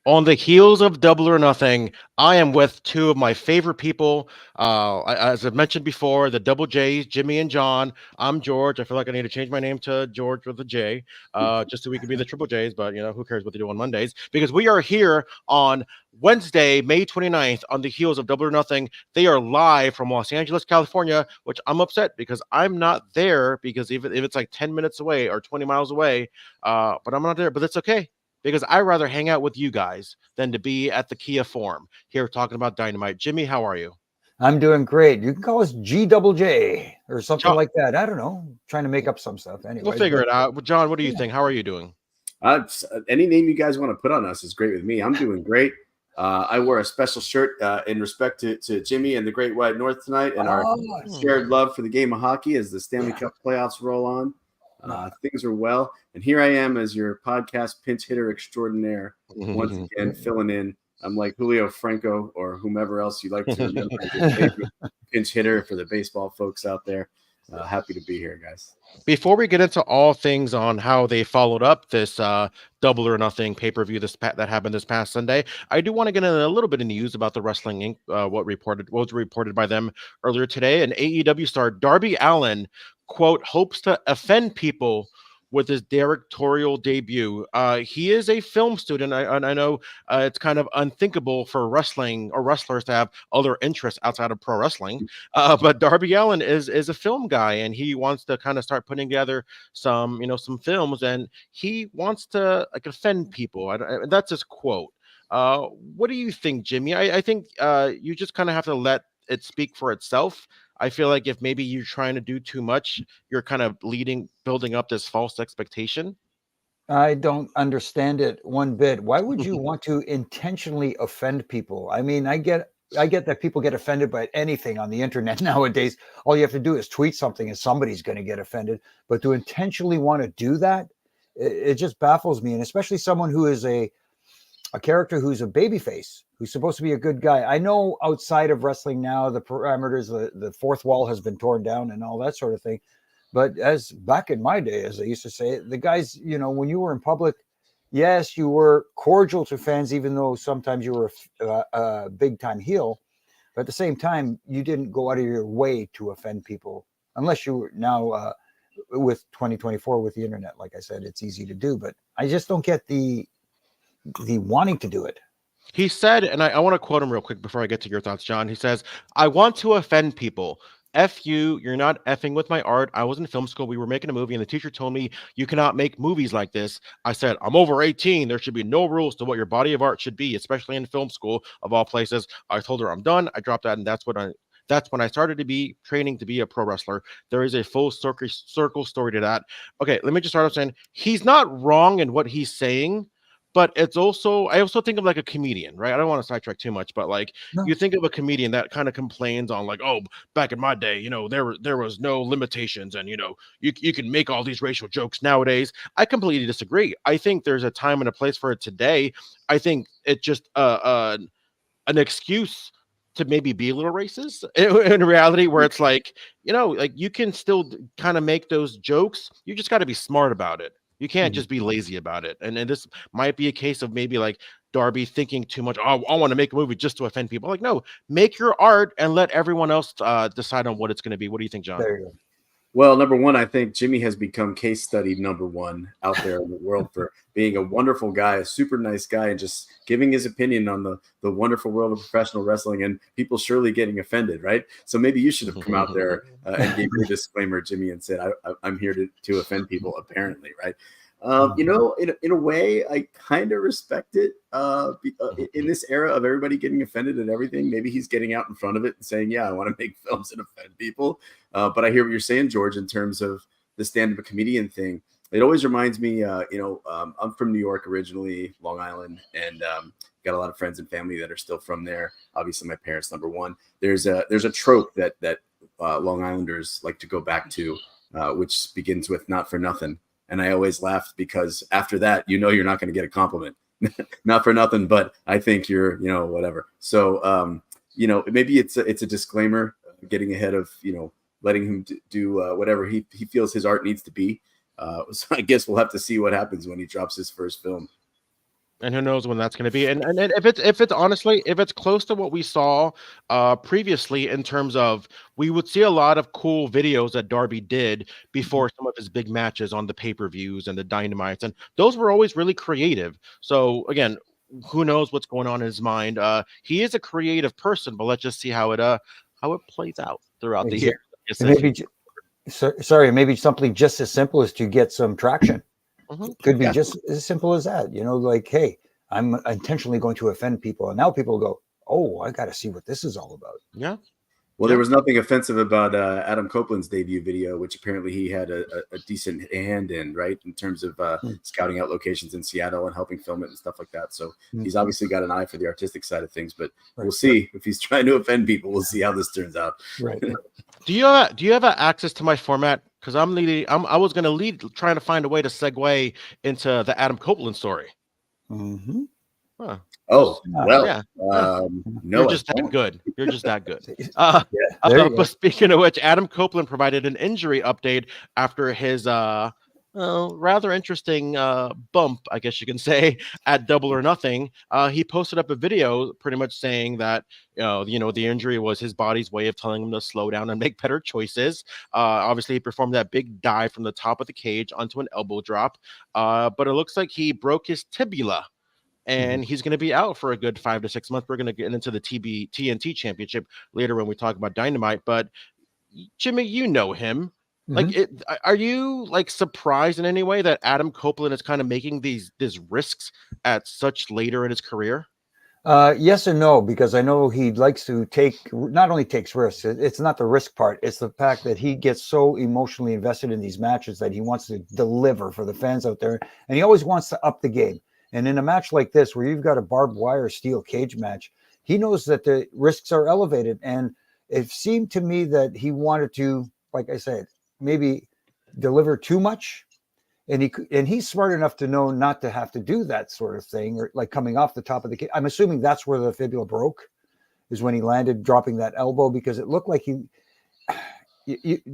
On the heels of Double or Nothing, I am with two of my favorite people. As I've mentioned before, the Double J's, Jimmy and John. I'm George. I feel like I need to change my name to George with a J, just so we can be the Triple J's. But who cares what they do on Mondays? Because we are here on Wednesday, May 29th, on the heels of Double or Nothing. They are live from Los Angeles, California, which I'm upset because I'm not there. Because even if it's like 10 minutes away or 20 miles away, but I'm not there. But it's okay because I rather hang out with you guys than to be at the Kia Forum here talking about Dynamite. Jimmy, how are you? I'm doing great. You can call us G double J or something John, like that. I don't know. Trying to make up some stuff. we'll Anyways, figure but it out. John, what do you yeah. think? How are you doing? Any name you guys want to put on us is great with me. I'm doing great. I wore a special shirt in respect to Jimmy and the Great White North tonight and our shared love for the game of hockey as the Stanley Cup playoffs roll on. Things are well. And here I am as your podcast pinch hitter extraordinaire, once again filling in. I'm like Julio Franco or whomever else you like to remember as your favorite pinch hitter for the baseball folks out there. Happy to be here, guys. Before we get into all things on how they followed up this Double or Nothing pay-per-view that happened this past Sunday, I do want to get into a little bit of news about the Wrestling Inc. What was reported by them earlier today. An AEW star, Darby Allin, quote, hopes to offend people with his directorial debut. He is a film student. I know it's kind of unthinkable for wrestling or wrestlers to have other interests outside of pro wrestling. But Darby Allin is a film guy, and he wants to kind of start putting together some films, and he wants to offend people. That's his quote. What do you think, Jimmy? I think you just kind of have to let it speak for itself. I feel like if maybe you're trying to do too much, you're kind of building up this false expectation. I don't understand it one bit. Why would you want to intentionally offend people? I mean, I get that people get offended by anything on the internet nowadays. All you have to do is tweet something and somebody's going to get offended. But to intentionally want to do that, it just baffles me. And especially someone who is a character who's a babyface, who's supposed to be a good guy. I know outside of wrestling now, the parameters, the fourth wall has been torn down and all that sort of thing. But as back in my day, as I used to say, the guys, when you were in public, yes, you were cordial to fans, even though sometimes you were a big time heel. But at the same time, you didn't go out of your way to offend people, unless you were now with 2024 with the internet. Like I said, it's easy to do, but I just don't get the wanting to do it. He said, and I want to quote him real quick before I get to your thoughts, John. He says, I want to offend people. F you, you're not effing with my art. I was in film school. We were making a movie, and the teacher told me you cannot make movies like this. I said, I'm over 18. There should be no rules to what your body of art should be, especially in film school, of all places. I told her I'm done. I dropped that, and that's when I started to be training to be a pro wrestler. There is a full circle story to that. Okay, let me just start off saying he's not wrong in what he's saying. But I also think of like a comedian, right? I don't want to sidetrack too much, but you think of a comedian that kind of complains on oh, back in my day, there was no limitations, and you can make all these racial jokes nowadays. I completely disagree. I think there's a time and a place for it today. I think it's just an excuse to maybe be a little racist in reality, where it's you can still kind of make those jokes. You just got to be smart about it. You can't just be lazy about it. And this might be a case of maybe Darby thinking too much. Oh, I want to make a movie just to offend people. No, make your art and let everyone else decide on what it's going to be. What do you think, John? There you go. Well, number one, I think Jimmy has become case study number one out there in the world for being a wonderful guy, a super nice guy, and just giving his opinion on the wonderful world of professional wrestling, and people surely getting offended, right? So maybe you should have come out there and gave your disclaimer, Jimmy, and said, I'm here to offend people, apparently, right? In a way, I kind of respect it. In this era of everybody getting offended at everything, maybe he's getting out in front of it and saying, yeah, I want to make films and offend people. But I hear what you're saying, George, in terms of the stand-up comedian thing. It always reminds me, I'm from New York originally, Long Island, and got a lot of friends and family that are still from there. Obviously, my parents, number one. There's a trope that Long Islanders like to go back to, which begins with "not for nothing." And I always laughed because after that, you're not going to get a compliment. Not for nothing, but I think you're, whatever. So, maybe it's a disclaimer, getting ahead of, letting him do whatever he feels his art needs to be. So I guess we'll have to see what happens when he drops his first film. And who knows when that's going to be? And if it's honestly, if it's close to what we saw previously in terms of, we would see a lot of cool videos that Darby did before some of his big matches on the pay-per-views and the Dynamites, and those were always really creative. So again, who knows what's going on in his mind? He is a creative person, but let's just see how it plays out throughout the year. And maybe, sorry, maybe something just as simple as to get some traction. Could be just as simple as that, like, hey, I'm intentionally going to offend people, and now people go, oh, I got to see what this is all about. Yeah. Well, there was nothing offensive about Adam Copeland's debut video, which apparently he had a decent hand in, right, in terms of scouting out locations in Seattle and helping film it and stuff like that. So he's obviously got an eye for the artistic side of things, but we'll see if he's trying to offend people. We'll see how this turns out. Right. Do you have access to my format? Because I was going to lead trying to find a way to segue into the Adam Copeland story. Mm-hmm. Huh. Oh, well, yeah. No, you're just that good. You're just that good. But speaking of which, Adam Copeland provided an injury update after his rather interesting bump, I guess you can say, at Double or Nothing. He posted up a video pretty much saying that the injury was his body's way of telling him to slow down and make better choices. Obviously, he performed that big dive from the top of the cage onto an elbow drop, but it looks like he broke his tibia. And he's going to be out for a good 5 to 6 months. We're going to get into the TNT championship later when we talk about Dynamite. But Jimmy, you know him. Are you like surprised in any way that Adam Copeland is kind of making these risks at such later in his career? Yes and no, because I know he likes to not only takes risks. It's not the risk part. It's the fact that he gets so emotionally invested in these matches that he wants to deliver for the fans out there. And he always wants to up the game. And in a match like this, where you've got a barbed wire steel cage match, he knows that the risks are elevated. And it seemed to me that he wanted to, like I said, maybe deliver too much. And he's smart enough to know not to have to do that sort of thing, or like coming off the top of the cage. I'm assuming that's where the fibula broke, is when he landed, dropping that elbow, because it looked like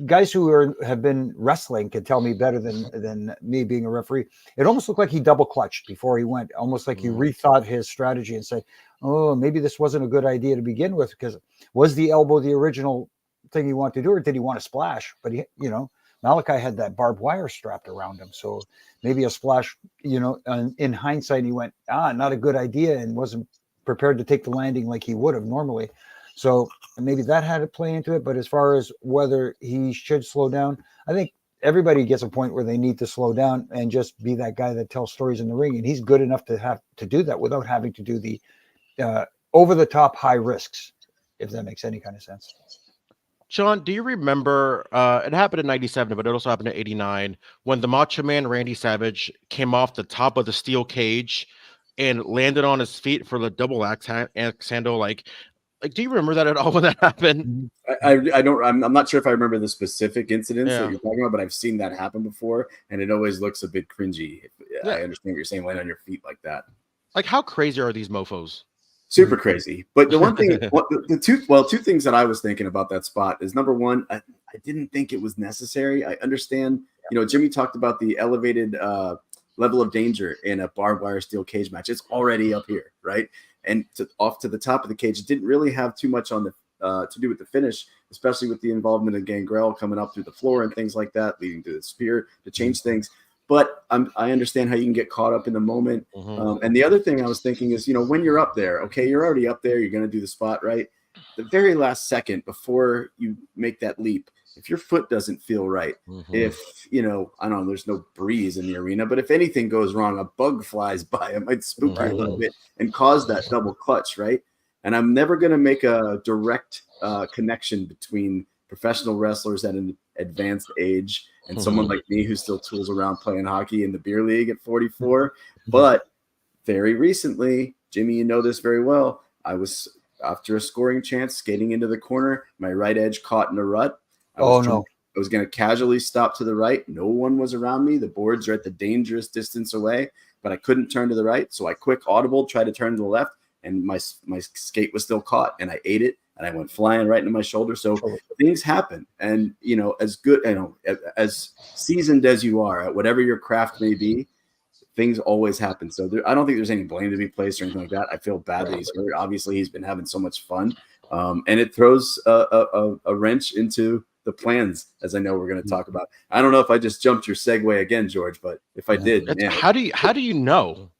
guys who have been wrestling can tell me better than me being a referee. It almost looked like he double clutched before he went, almost like he rethought his strategy and said, oh, maybe this wasn't a good idea to begin with, because was the elbow the original thing he wanted to do, or did he want to splash? But Malachi had that barbed wire strapped around him. So maybe a splash, in hindsight, he went, not a good idea, and wasn't prepared to take the landing like he would have normally. So maybe that had to play into it. But as far as whether he should slow down, I think everybody gets a point where they need to slow down and just be that guy that tells stories in the ring. And he's good enough to have to do that without having to do the over the top high risks, if that makes any kind of sense. John, do you remember, it happened in 97, but it also happened in 89, when the Macho Man Randy Savage came off the top of the steel cage and landed on his feet for the double axe handle? Like, do you remember that at all when that happened? I don't. I'm not sure if I remember the specific incidents that you're talking about, but I've seen that happen before, and it always looks a bit cringy. I understand what you're saying, laying on your feet like that. Like, how crazy are these mofos? Super crazy. But the one thing, two things that I was thinking about that spot is, number one, I didn't think it was necessary. I understand, Jimmy talked about the elevated level of danger in a barbed wire steel cage match. It's already up here, right? And off to the top of the cage, it didn't really have too much on the to do with the finish, especially with the involvement of Gangrel coming up through the floor and things like that, leading to the spear to change things. But I understand how you can get caught up in the moment. And the other thing I was thinking is, when you're up there, okay, you're already up there, you're going to do the spot, right? The very last second before you make that leap, if your foot doesn't feel right, if, I don't know, there's no breeze in the arena, but if anything goes wrong, a bug flies by, it might spook you a little bit and cause that double clutch, right? And I'm never going to make a direct connection between professional wrestlers at an advanced age and someone like me who still tools around playing hockey in the beer league at 44. But very recently, Jimmy, you know this very well, I was, after a scoring chance, skating into the corner, my right edge caught in a rut. I was going to casually stop to the right. No one was around me. The boards are at the dangerous distance away, but I couldn't turn to the right. So I quick audible, tried to turn to the left, and my skate was still caught, and I ate it, and I went flying right into my shoulder. So things happen. And, as good, as seasoned as you are at whatever your craft may be, things always happen. So I don't think there's any blame to be placed or anything like that. I feel bad that he's hurt. Obviously, he's been having so much fun, and it throws a wrench into the plans, as I know we're going to talk about. I don't know if I just jumped your segue again, George, but if I did, man. How do you know?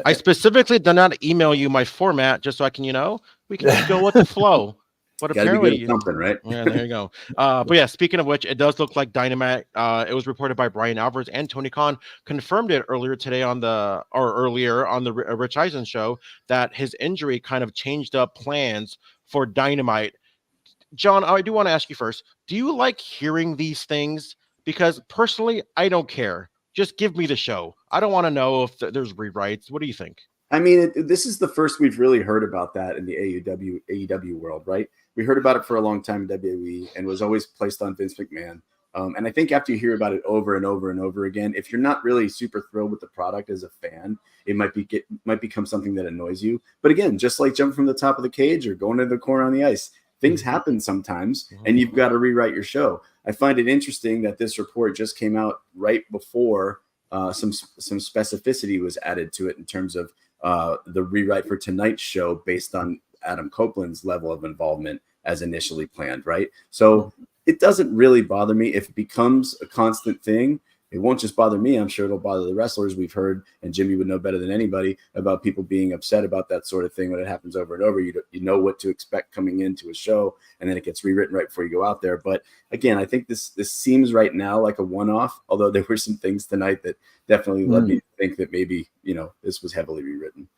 I specifically did not email you my format just so I can, we can just go with the flow. But apparently, something, right? Yeah, there you go. But yeah, speaking of which, it does look like Dynamite. It was reported by Bryan Alvarez and Tony Khan confirmed it earlier on the Rich Eisen show that his injury kind of changed up plans for Dynamite. John, I do want to ask you first. Do you like hearing these things? Because personally, I don't care. Just give me the show. I don't want to know if there's rewrites. What do you think? I mean, this is the first we've really heard about that in the AEW world, right? We heard about it for a long time in WWE and was always placed on Vince McMahon. And I think after you hear about it over and over and over again, if you're not really super thrilled with the product as a fan, it might become something that annoys you. But again, just like jumping from the top of the cage or going to the corner on the ice, things happen sometimes, and you've got to rewrite your show. I find it interesting that this report just came out right before some specificity was added to it in terms of the rewrite for tonight's show based on Adam Copeland's level of involvement as initially planned, right? So it doesn't really bother me. If it becomes a constant thing, it won't just bother me. I'm sure it'll bother the wrestlers. We've heard, and Jimmy would know better than anybody, about people being upset about that sort of thing when it happens over and over. You know what to expect coming into a show, and then it gets rewritten right before you go out there. But again, I think this seems right now like a one-off, although there were some things tonight that definitely led me to think that maybe, this was heavily rewritten.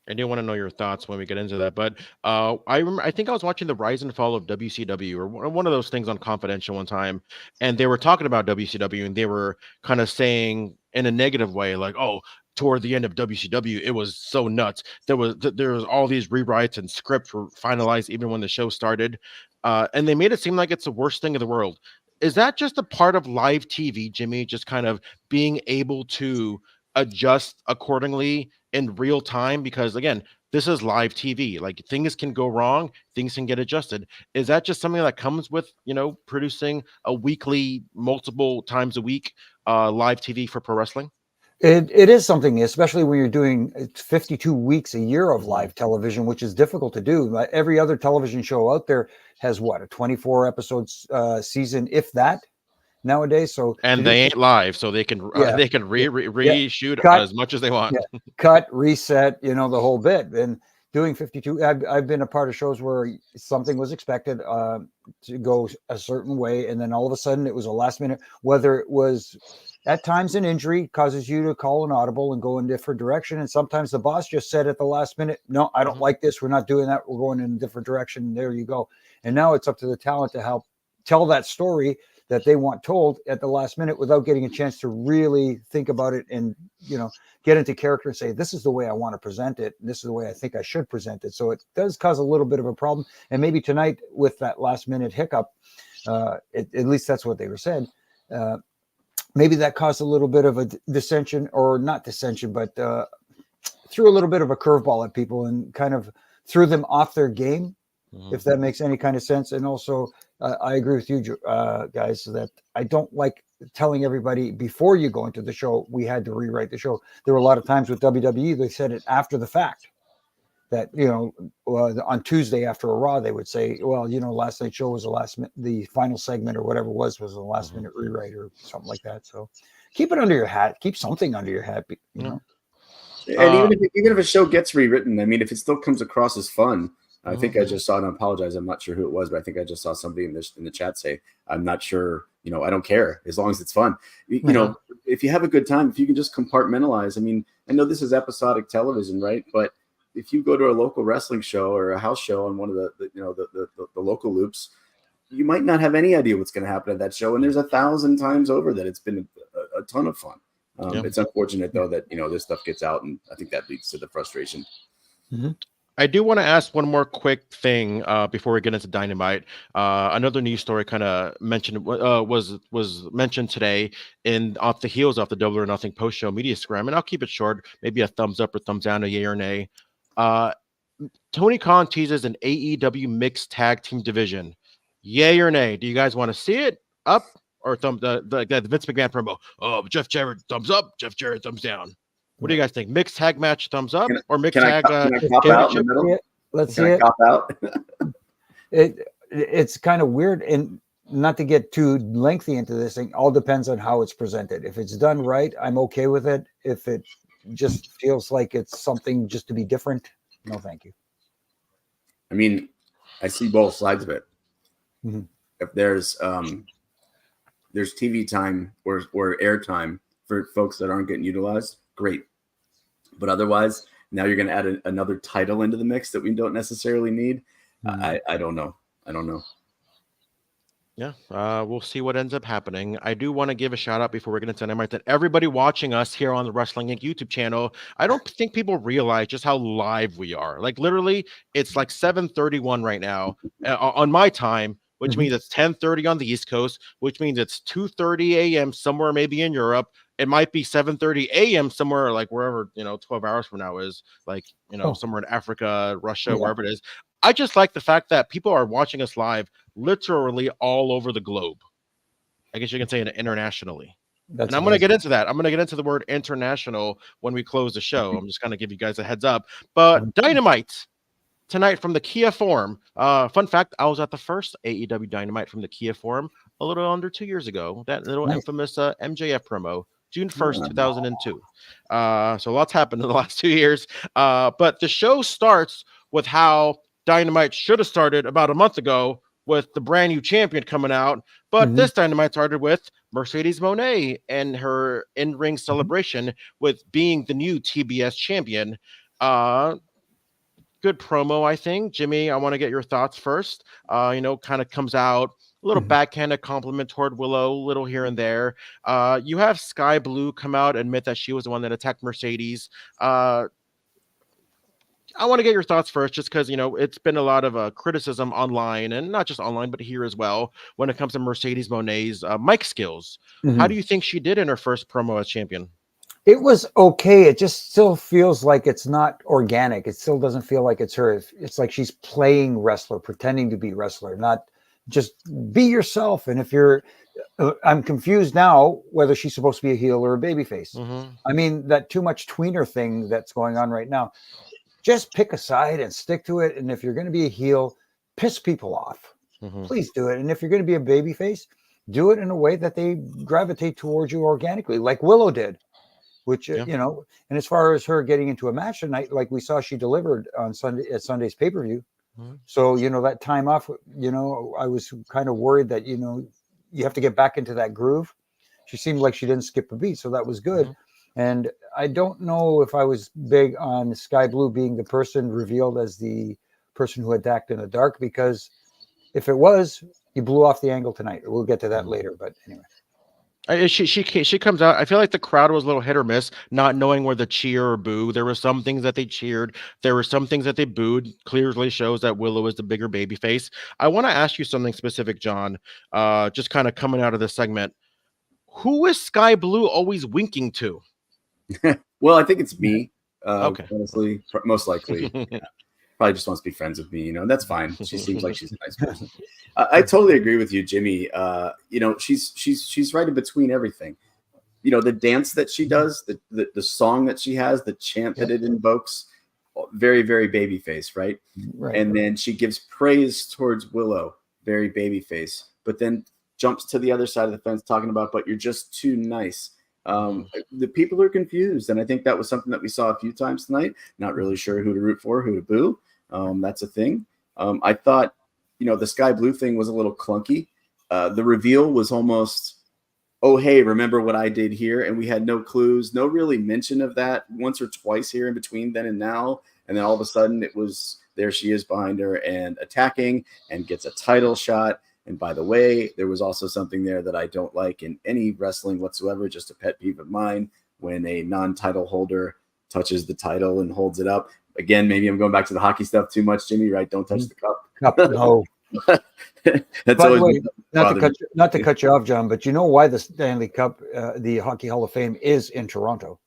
I do want to know your thoughts when we get into that, but I think I was watching the rise and fall of WCW or one of those things on Confidential one time, and they were talking about WCW, and they were kind of saying in a negative way, like, "Oh, toward the end of WCW, it was so nuts. There was all these rewrites and scripts were finalized even when the show started, and they made it seem like it's the worst thing in the world." Is that just a part of live TV, Jimmy? Just kind of being able to adjust accordingly in real time, because again, this is live TV. Like, things can go wrong, things can get adjusted. Is that just something that comes with producing a weekly, multiple times a week live TV for pro wrestling? It is something, especially when you're doing 52 weeks a year of live television, which is difficult to do. Every other television show out there has a 24 episodes season, if that, nowadays. So they ain't live, so they can reshoot as much as they want. Cut, reset, the whole bit. And doing 52, I've been a part of shows where something was expected to go a certain way, and then all of a sudden it was a last minute. Whether it was at times an injury causes you to call an audible and go in a different direction, and sometimes the boss just said at the last minute, "No, I don't like this. We're not doing that. We're going in a different direction." There you go. And now it's up to the talent to help tell that story that they want told at the last minute without getting a chance to really think about it and, get into character and say, this is the way I want to present it. And this is the way I think I should present it. So it does cause a little bit of a problem. And maybe tonight with that last minute hiccup, at least that's what they were said. Maybe that caused a little bit of a dissension, or not dissension, but threw a little bit of a curveball at people and kind of threw them off their game, if that makes any kind of sense. And also, I agree with you, guys, that I don't like telling everybody before you go into the show, we had to rewrite the show. There were a lot of times with WWE, they said it after the fact. That, on Tuesday after a Raw, they would say, well, last night's show was the final segment or whatever was the last minute rewrite or something like that. So keep it under your hat. Keep something under your hat, And even if a show gets rewritten, I mean, if it still comes across as fun, I think I just saw, and I apologize, I'm not sure who it was, but I think I just saw somebody in the chat say, I'm not sure, I don't care as long as it's fun. If you have a good time, if you can just compartmentalize. I mean, I know this is episodic television, right? But if you go to a local wrestling show or a house show on one of the local loops, you might not have any idea what's going to happen at that show. And there's 1,000 times over that it's been a ton of fun. It's unfortunate though that, this stuff gets out, and I think that leads to the frustration. Mm-hmm. I do want to ask one more quick thing before we get into Dynamite. Another news story kind of mentioned was mentioned today off the heels of the Double or Nothing post show media scrum, and I'll keep it short. Maybe a thumbs up or thumbs down, a yay or nay. Tony Khan teases an AEW mixed tag team division. Yay or nay? Do you guys want to see it? Up, or the Vince McMahon promo. Oh, Jeff Jarrett thumbs up, Jeff Jarrett thumbs down. What do you guys think? Mixed tag match thumbs up or mixed tag? Can I cop out in the middle? Let's Can see I it. cop out? It's kind of weird, and not to get too lengthy into this thing. All depends on how it's presented. If it's done right, I'm okay with it. If it just feels like it's something just to be different, no, thank you. I mean, I see both sides of it. Mm-hmm. If there's TV time or air time for folks that aren't getting utilized, great. But otherwise, now you're going to add another title into the mix that we don't necessarily need. Mm-hmm. I don't know. Yeah, we'll see what ends up happening. I do want to give a shout out before we get into Dynamite that everybody watching us here on the Wrestling Inc. YouTube channel, I don't think people realize just how live we are. Like literally, it's like 7:31 right now on my time, which means it's 10:30 on the East Coast, which means it's 2:30 a.m. somewhere maybe in Europe. It might be 7:30 a.m. somewhere like wherever 12 hours from now is, like somewhere in Africa, Russia, wherever it is. I just like the fact that people are watching us live literally all over the globe. I guess you can say it internationally. And I'm going to get into that. I'm going to get into the word international when we close the show. I'm just going to give you guys a heads up. But Dynamite tonight from the Kia Forum. Fun fact, I was at the first AEW Dynamite from the Kia Forum a little under 2 years ago. That little infamous MJF promo. June 1st, 2002. So lots happened in the last 2 years. But the show starts with how Dynamite should have started about a month ago with the brand new champion coming out. But this Dynamite started with Mercedes Moné and her in-ring celebration with being the new TBS champion. Good promo, I think. Jimmy, I want to get your thoughts first. Kind of comes out a little backhanded compliment toward Willow, little here and there. You have Sky Blue come out, admit that she was the one that attacked Mercedes. I want to get your thoughts first, just because, it's been a lot of criticism online, and not just online, but here as well, when it comes to Mercedes Moné's mic skills. How do you think she did in her first promo as champion? It was okay. It just still feels like it's not organic. It still doesn't feel like it's her. It's like she's playing wrestler, pretending to be wrestler, not just be yourself. And if you're, I'm confused now whether she's supposed to be a heel or a babyface. I mean, that too much tweener thing that's going on right now. Just pick a side and stick to it. And if you're going to be a heel, piss people off. Please do it. And if you're going to be a babyface, do it in a way that they gravitate towards you organically, like Willow did. Which, and as far as her getting into a match tonight, like we saw she delivered on Sunday at Sunday's pay-per-view. So, that time off, I was kind of worried that, you have to get back into that groove. She seemed like she didn't skip a beat. So that was good. And I don't know if I was big on Sky Blue being the person revealed as the person who attacked in the dark, because if it was, you blew off the angle tonight. We'll get to that later. But anyway. She comes out. I feel like the crowd was a little hit or miss, not knowing where to cheer or boo. There were some things that they cheered. There were some things that they booed. Clearly shows that Willow is the bigger baby face. I want to ask you something specific, John, just kind of coming out of this segment. Who is Sky Blue always winking to? Well, I think it's me. Okay. Honestly, most likely. Probably just wants to be friends with me, and that's fine. She seems like she's a nice person. I totally agree with you, Jimmy. She's right in between everything. The dance that she does, the song that she has, the chant that it invokes, very, very babyface, right? And then she gives praise towards Willow, very babyface, but then jumps to the other side of the fence talking about, but you're just too nice. The people are confused, and I think that was something that we saw a few times tonight. Not really sure who to root for, who to boo. That's a thing. I thought, the Sky Blue thing was a little clunky. The reveal was almost, oh, hey, remember what I did here? And we had no clues, no really mention of that once or twice here in between then and now. And then all of a sudden it was, there she is behind her and attacking and gets a title shot. And by the way, there was also something there that I don't like in any wrestling whatsoever, just a pet peeve of mine, when a non-title holder touches the title and holds it up. Again, maybe I'm going back to the hockey stuff too much, Jimmy, right? Don't touch the cup. No. That's always way, not to cut you off, John, but you know why the Stanley Cup, the Hockey Hall of Fame, is in Toronto?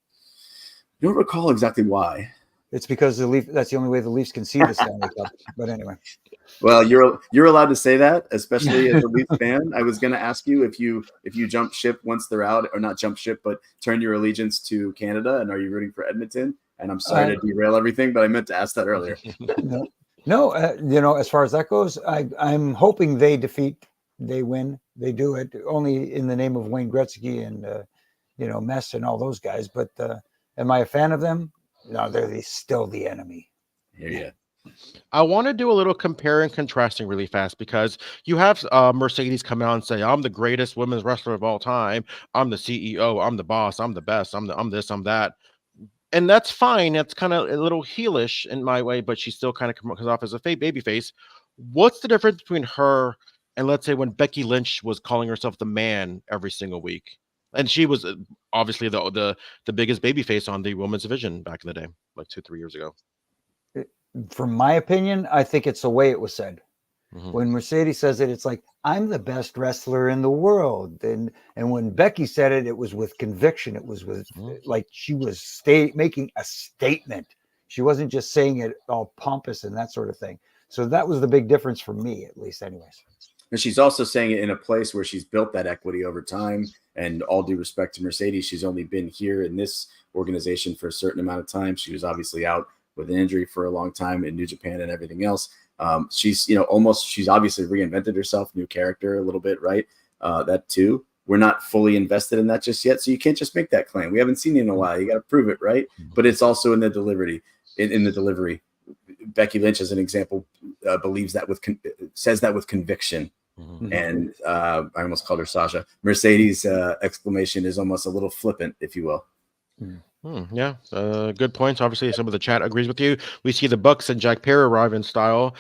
I don't recall exactly why. It's because that's the only way the Leafs can see the Stanley Cup. But anyway. Well, you're allowed to say that, especially as a Leafs fan. I was going to ask you if you jump ship once they're out, or not jump ship, but turn your allegiance to Canada, and are you rooting for Edmonton? And I'm sorry to derail everything, but I meant to ask that earlier. No, as far as that goes, I'm hoping they win, they do it only in the name of Wayne Gretzky and Mess and all those guys. But am I a fan of them? No, they're still the enemy. Yeah. I want to do a little compare and contrasting really fast, because you have Mercedes come out and say, I'm the greatest women's wrestler of all time. I'm the CEO. I'm the boss. I'm the best. I'm this, I'm that. And that's fine. That's kind of a little heelish in my way, but she still kind of comes off as a fake baby face. What's the difference between her and, let's say, when Becky Lynch was calling herself the man every single week? And she was obviously the biggest baby face on the women's division back in the day, like 2-3 years ago. From my opinion, I think it's the way it was said. Mm-hmm. When Mercedes says it, it's like, I'm the best wrestler in the world. And when Becky said it, it was with conviction. It was with like she was making a statement. She wasn't just saying it all pompous and that sort of thing. So that was the big difference for me, at least anyways. And she's also saying it in a place where she's built that equity over time. And all due respect to Mercedes, she's only been here in this organization for a certain amount of time. She was obviously out with an injury for a long time in New Japan and everything else. She's obviously reinvented herself, new character a little bit, right? That too. We're not fully invested in that just yet. So you can't just make that claim. We haven't seen it in a while. You got to prove it, right? But it's also in the delivery. In the delivery, Becky Lynch, as an example, says that with conviction. Mm-hmm. And I almost called her Sasha. Mercedes' exclamation is almost a little flippant, if you will. Yeah, good points. Obviously, some of the chat agrees with you. We see the Bucks and Jack Perry arrive in style.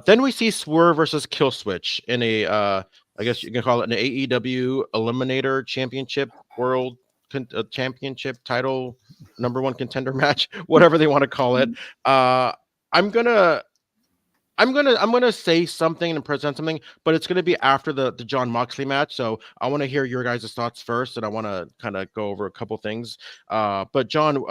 Then we see Swerve versus Killswitch in a, I guess you can call it an AEW Eliminator Championship World Championship title #1 contender match, whatever they want to call it. I'm gonna say something and present something, but it's gonna be after the Jon Moxley match. So I want to hear your guys' thoughts first, and I want to kind of go over a couple things. But John,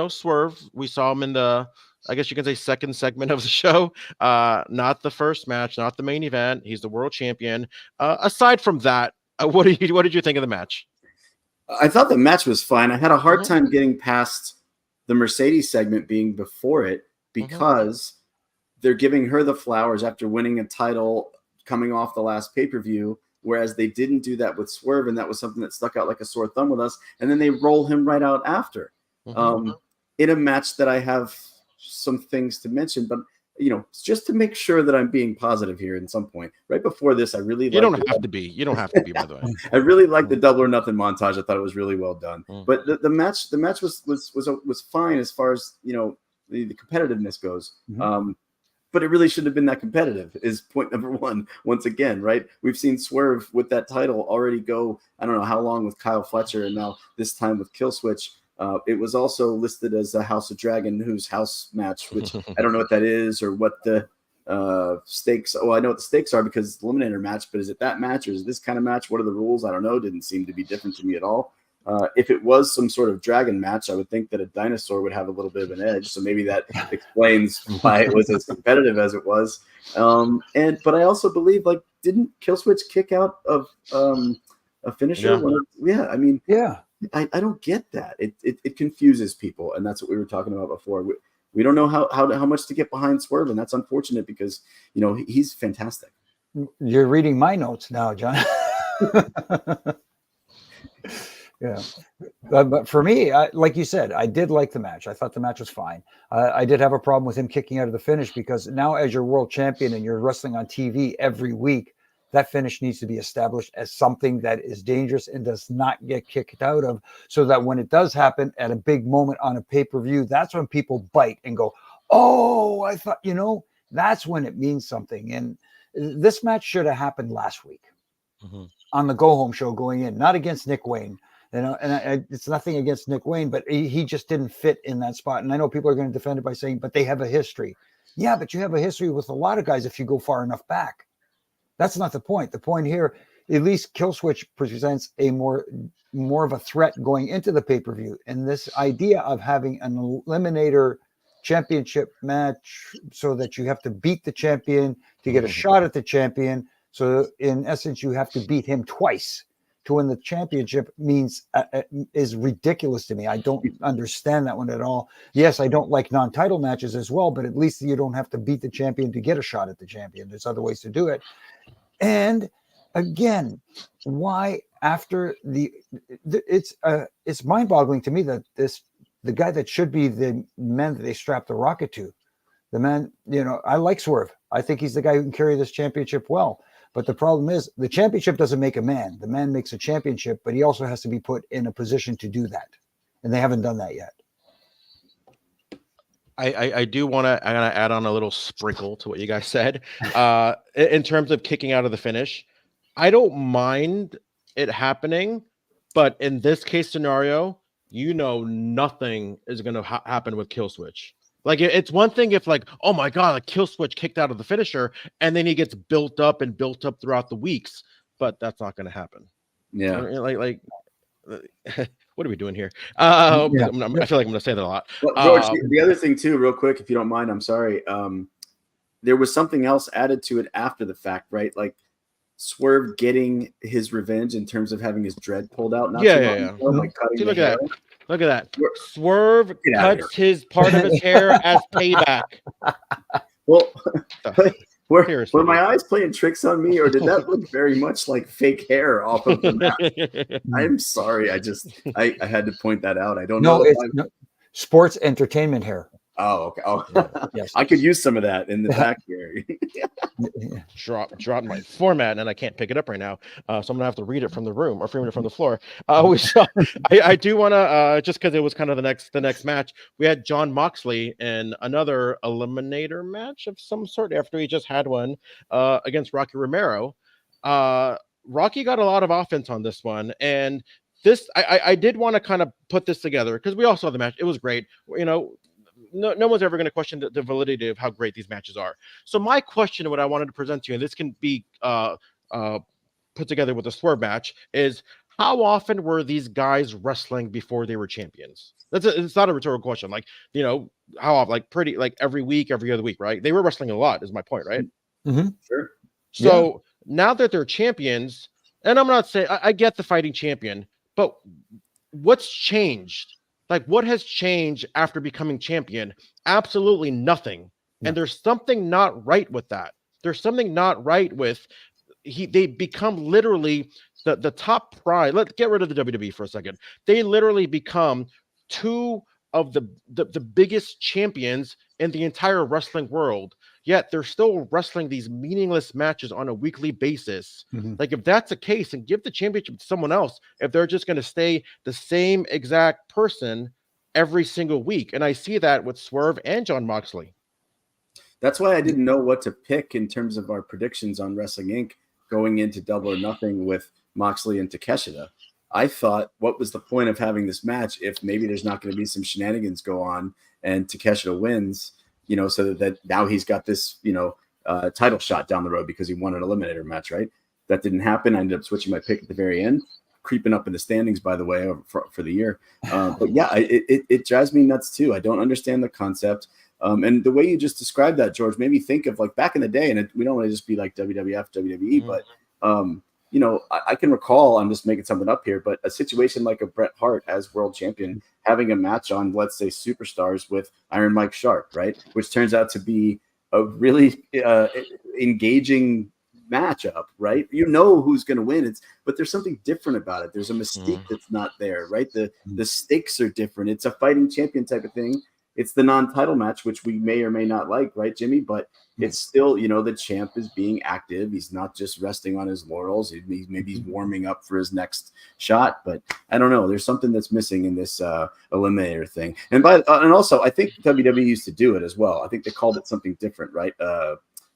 Swerve, we saw him in the, I guess you can say, second segment of the show. Not the first match, not the main event. He's the world champion. Aside from that, what did you think of the match? I thought the match was fine. I had a hard time getting past the Mercedes segment being before it, because they're giving her the flowers after winning a title coming off the last pay-per-view, whereas they didn't do that with Swerve, and that was something that stuck out like a sore thumb with us. And then they roll him right out after. In a match that I have some things to mention, but just to make sure that I'm being positive here at some point. Right before this, I really You don't have to be, by the way. I really liked the Double or Nothing montage. I thought it was really well done. But the match was fine as far as the competitiveness goes. But it really shouldn't have been that competitive is point number one. Once again, right? We've seen Swerve with that title already go, I don't know how long with Kyle Fletcher, and now this time with Killswitch. It was also listed as a House of Dragon Who's House match, which I don't know what that is or what the stakes. Oh, I know what the stakes are because it's the Eliminator match, but is it that match or is it this kind of match? What are the rules? I don't know. Didn't seem to be different to me at all. If it was some sort of dragon match, I would think that a dinosaur would have a little bit of an edge. So maybe that explains why it was as competitive as it was. But I also believe, didn't Killswitch kick out of a finisher? Yeah. I don't get that. It confuses people, and that's what we were talking about before. We don't know how much to get behind Swerve, and that's unfortunate because he's fantastic. You're reading my notes now, John. Yeah, but for me, like you said, I did like the match. I thought the match was fine. I did have a problem with him kicking out of the finish because now, as your world champion and you're wrestling on TV every week, that finish needs to be established as something that is dangerous and does not get kicked out of, so that when it does happen at a big moment on a pay-per-view, that's when people bite and go, oh, I thought, that's when it means something. And this match should have happened last week on the go-home show going in, not against Nick Wayne. And it's nothing against Nick Wayne, but he just didn't fit in that spot. And I know people are going to defend it by saying, but they have a history. Yeah, but you have a history with a lot of guys if you go far enough back. That's not the point. The point here, at least Killswitch presents a more of a threat going into the pay-per-view. And this idea of having an eliminator championship match so that you have to beat the champion to get a shot at the champion. So in essence, you have to beat him twice to win the championship is ridiculous to me. I don't understand that one at all. Yes, I don't like non-title matches as well, but at least you don't have to beat the champion to get a shot at the champion. There's other ways to do it. And again, why after it's mind-boggling to me that the guy that should be the man that they strap the rocket to, the man, I like Swerve. I think he's the guy who can carry this championship well. But the problem is the championship doesn't make a man. The man makes a championship, but he also has to be put in a position to do that. And they haven't done that yet. I do want to add on a little sprinkle to what you guys said. In terms of kicking out of the finish, I don't mind it happening, but in this case scenario, nothing is going to happen with Killswitch. Like, it's one thing if, like, oh my God, like Killswitch kicked out of the finisher, and then he gets built up throughout the weeks, but that's not going to happen. Yeah. Like, what are we doing here? I feel like I'm going to say that a lot. Well, George, the other thing too, real quick, if you don't mind, I'm sorry. There was something else added to it after the fact, right? Like Swerve getting his revenge in terms of having his dread pulled out. Like cutting look at that. Look at that. Swerve cuts his part of his hair as payback. Well, were my eyes playing tricks on me, or did that look very much like fake hair off of the map? I'm sorry. I had to point that out. I don't know. It's sports entertainment hair. Oh, okay. Oh, yes. I could use some of that in the back here. Drop my format, and I can't pick it up right now. So I'm gonna have to read it from the room or read it from the floor. I do want to just because it was kind of the next match. We had Jon Moxley in another eliminator match of some sort after he just had one against Rocky Romero. Rocky got a lot of offense on this one, and this I did want to kind of put this together because we all saw the match. It was great. No one's ever going to question the validity of how great these matches are. So my question, what I wanted to present to you, and this can be put together with a Swerve match, is how often were these guys wrestling before they were champions? It's not a rhetorical question. Like, how often? Like pretty, like every week, every other week, right? They were wrestling a lot, is my point, right? Mm-hmm. Sure. So now that they're champions, and I'm not saying I get the fighting champion, but what's changed? Like, what has changed after becoming champion? Absolutely nothing. And there's something not right with that. There's something not right with they become literally the top prize. Let's get rid of the WWE for a second. They literally become two of the biggest champions in the entire wrestling world. Yet they're still wrestling these meaningless matches on a weekly basis. Mm-hmm. Like, if that's the case, and give the championship to someone else if they're just going to stay the same exact person every single week. And I see that with Swerve and Jon Moxley. That's why I didn't know what to pick in terms of our predictions on Wrestling Inc. going into Double or Nothing with Moxley and Takeshita. I thought, what was the point of having this match if maybe there's not going to be some shenanigans go on and Takeshita wins, so that now he's got this, title shot down the road because he won an eliminator match, right? That didn't happen. I ended up switching my pick at the very end, creeping up in the standings, by the way, for the year. But yeah, it drives me nuts too. I don't understand the concept. And the way you just described that, George, made me think of like back in the day, and we don't want to just be like WWF, WWE, but I can recall, I'm just making something up here, but a situation like a Bret Hart as world champion having a match on, let's say, Superstars with Iron Mike Sharp, right? Which turns out to be a really engaging matchup, right? Who's going to win. But there's something different about it. There's a mystique that's not there, right? The stakes are different. It's a fighting champion type of thing. It's the non-title match, which we may or may not like, right, Jimmy? But it's still, the champ is being active. He's not just resting on his laurels. Maybe he's warming up for his next shot. But I don't know. There's something that's missing in this eliminator thing. And also, I think WWE used to do it as well. I think they called it something different, right?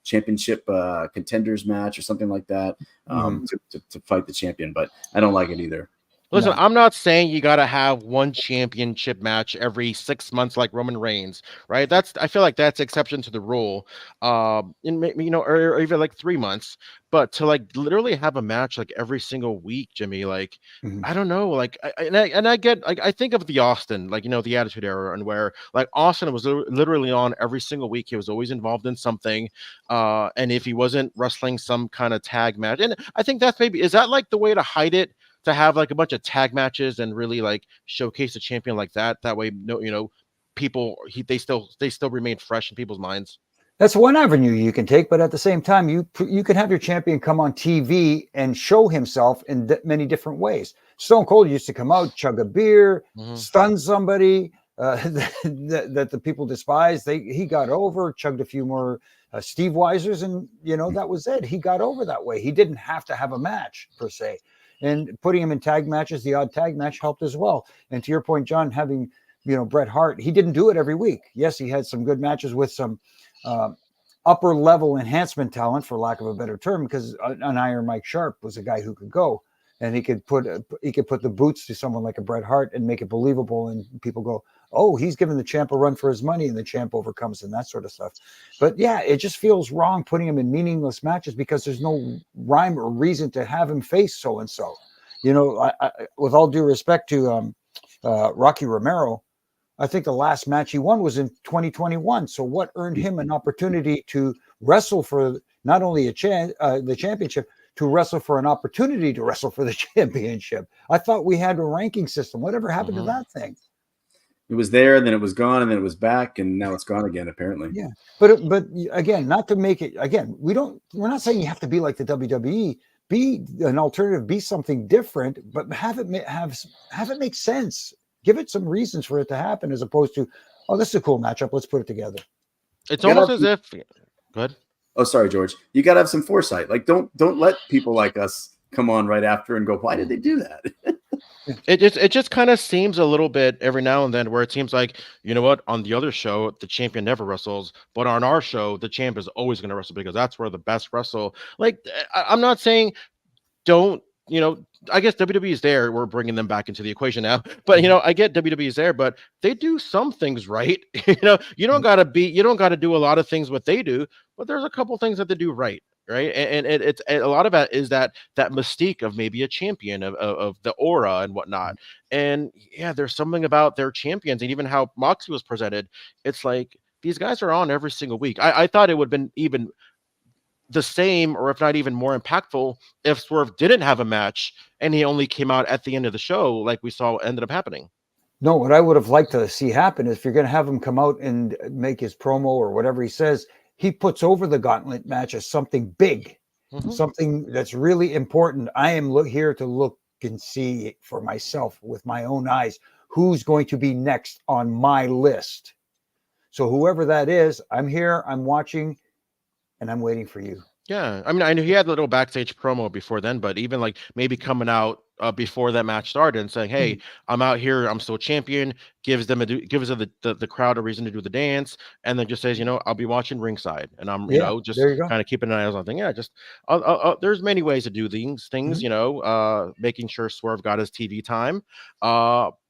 Championship contenders match or something like that to fight the champion. But I don't like it either. Listen, No. I'm not saying you got to have one championship match every 6 months like Roman Reigns, right? I feel like that's exception to the rule. Or even like 3 months, but to like literally have a match like every single week, Jimmy, like Mhm. I don't know, like I get like I think of the Austin, like the Attitude Era, and where like Austin was literally on every single week. He was always involved in something, and if he wasn't wrestling some kind of tag match, and I think that's maybe is that like the way to hide it, to have like a bunch of tag matches and really like showcase a champion like that. That way, no, people they still remain fresh in people's minds. That's one avenue you can take, but at the same time, you can have your champion come on TV and show himself in many different ways. Stone Cold used to come out, chug a beer, stun somebody that the people despise. He got over, chugged a few more Steve Weisers, and that was it. He got over that way. He didn't have to have a match per se, and putting him in tag matches, the odd tag match helped as well. And to your point, John, having Bret Hart, he didn't do it every week. Yes, he had some good matches with some upper level enhancement talent, for lack of a better term, because an Iron Mike Sharp was a guy who could go, and he could put the boots to someone like a Bret Hart and make it believable, and people go, oh, he's giving the champ a run for his money, and the champ overcomes, and that sort of stuff. But yeah, it just feels wrong putting him in meaningless matches because there's no rhyme or reason to have him face so and so. I, with all due respect to Rocky Romero, I think the last match he won was in 2021. So what earned him an opportunity to wrestle for not only the championship, to wrestle for an opportunity to wrestle for the championship? I thought we had a ranking system. Whatever happened to that thing? It was there, then it was gone, and then it was back, and now it's gone again, apparently. Yeah. But again, not to make it, again, we're not saying you have to be like the WWE, be an alternative, be something different, but have it make sense. Give it some reasons for it to happen, as opposed to, oh, this is a cool matchup, let's put it together. It's almost as if, go ahead. Oh, sorry, George. You got to have some foresight. Like, don't let people like us come on right after and go, why did they do that? It just kind of seems a little bit every now and then where it seems like, you know what, on the other show, the champion never wrestles, but on our show, the champ is always going to wrestle because that's where the best wrestle. Like, I'm not saying don't, I guess WWE is there. We're bringing them back into the equation now, but I get WWE is there, but they do some things right. You don't got to do a lot of things what they do, but there's a couple things that they do right. Right. And it's a lot of that is that mystique of maybe a champion of the aura and whatnot. And yeah, there's something about their champions and even how Moxley was presented. It's like these guys are on every single week. I thought it would have been even the same, or if not even more impactful, if Swerve didn't have a match and he only came out at the end of the show, like we saw ended up happening. No, what I would have liked to see happen is, if you're going to have him come out and make his promo or whatever he says, he puts over the Gauntlet match as something big, something that's really important. I am here to look and see for myself with my own eyes who's going to be next on my list. So whoever that is, I'm here, I'm watching, and I'm waiting for you. Yeah, I mean, I knew he had a little backstage promo before then, but even like maybe coming out before that match started and saying, "Hey, I'm out here, I'm still champion," gives the crowd a reason to do the dance, and then just says, "I'll be watching ringside," and I'm just kind of keeping an eye on something. Yeah, just there's many ways to do these things. Making sure Swerve got his TV time.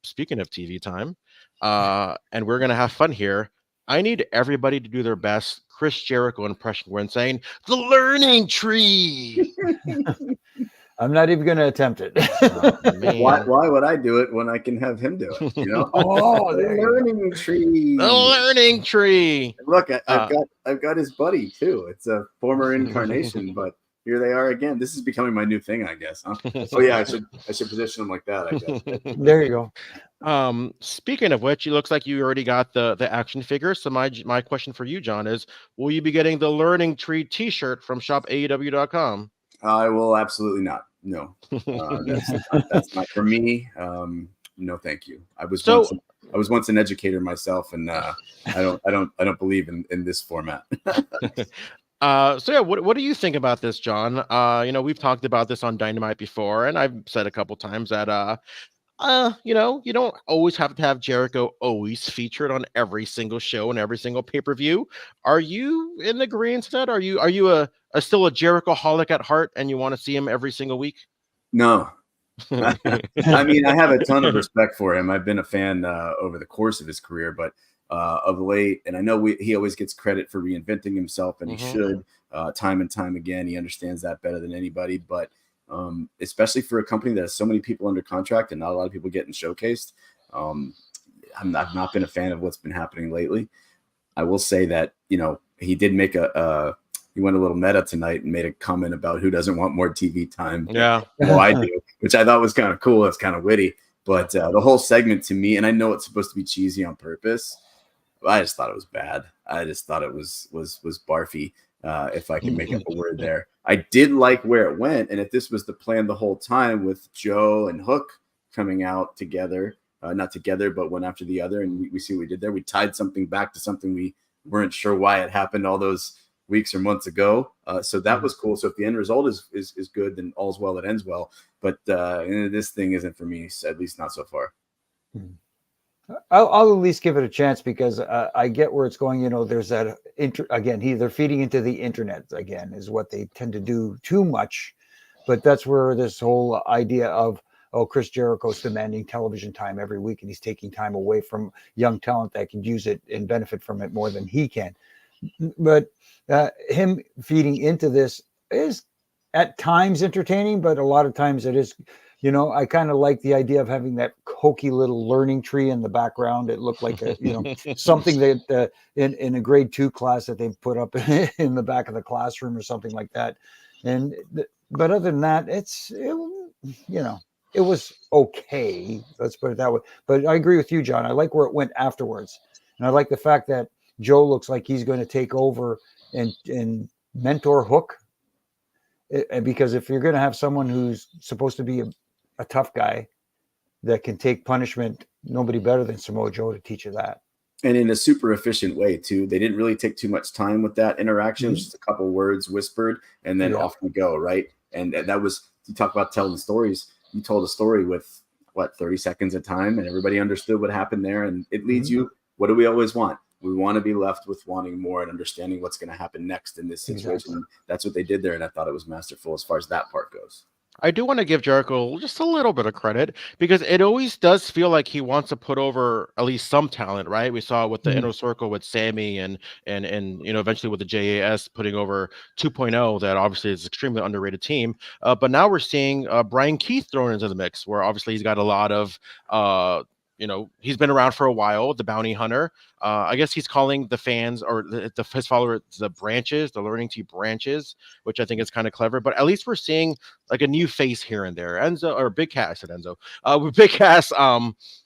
Speaking of TV time, and we're gonna have fun here. I need everybody to do their best Chris Jericho impression when saying the learning tree. I'm not even going to attempt it. Why would I do it when I can have him do it? Oh, the learning tree. The learning tree. Look, I've got his buddy too. It's a former incarnation, but here they are again. This is becoming my new thing, I guess. Huh? Oh yeah, I should position them like that, I guess. There you go. Speaking of which, it looks like you already got the action figure. So my question for you, John, is will you be getting the Learning Tree t-shirt from shopaew.com? I will absolutely not. No, that's not for me. No, thank you. I was once an educator myself, and I don't believe in this format. So yeah, what do you think about this, John? We've talked about this on Dynamite before, and I've said a couple times that you don't always have to have Jericho always featured on every single show and every single pay-per-view. Are you in agreement to that? Are you still a Jericho-holic at heart and you want to see him every single week? No, I mean, I have a ton of respect for him. I've been a fan over the course of his career, but of late, and I know he always gets credit for reinventing himself, and he should time and time again. He understands that better than anybody, but especially for a company that has so many people under contract and not a lot of people getting showcased, I've not been a fan of what's been happening lately. I will say that, he did make he went a little meta tonight and made a comment about who doesn't want more TV time. Yeah. Well, I do, which I thought was kind of cool. It's kind of witty, but the whole segment to me, and I know it's supposed to be cheesy on purpose, but I just thought it was bad. I just thought it was barfy. If I can make up a word there. I did like where it went. And if this was the plan the whole time with Joe and Hook coming out together, not together, but one after the other, and we see what we did there. We tied something back to something we weren't sure why it happened all those weeks or months ago. So that was cool. So if the end result is good, then all's well that ends well. But this thing isn't for me, at least not so far. I'll at least give it a chance because I get where it's going. There's that again. They're feeding into the internet again, is what they tend to do too much. But that's where this whole idea of Chris Jericho's demanding television time every week, and he's taking time away from young talent that can use it and benefit from it more than he can. But him feeding into this is at times entertaining, but a lot of times it is. I kind of like the idea of having that hokey little learning tree in the background. It looked like something that in a grade 2 class that they put up in the back of the classroom or something like that. But other than that, it was okay. Let's put it that way. But I agree with you, John. I like where it went afterwards, and I like the fact that Joe looks like he's going to take over and mentor Hook. Because if you're going to have someone who's supposed to be a tough guy that can take punishment, nobody better than Samoa Joe to teach you that. And in a super efficient way too. They didn't really take too much time with that interaction, just a couple words whispered and then off we go. Right. And that was, you talk about telling stories. You told a story with 30 seconds of time, and everybody understood what happened there. And it leads you, what do we always want? We want to be left with wanting more and understanding what's going to happen next in this situation. Exactly. That's what they did there. And I thought it was masterful as far as that part goes. I do want to give Jericho just a little bit of credit because it always does feel like he wants to put over at least some talent, right? We saw with the Inner Circle with Sammy and eventually with the JAS putting over 2.0, that obviously is an extremely underrated team. But now we're seeing Bryan Keith thrown into the mix, where obviously he's got a lot of he's been around for a while, the bounty hunter. I guess he's calling the fans or his followers the branches, the learning to branches, which I think is kind of clever. But at least we're seeing like a new face here and there. Enzo or Big Cass at Enzo. With Big Cass,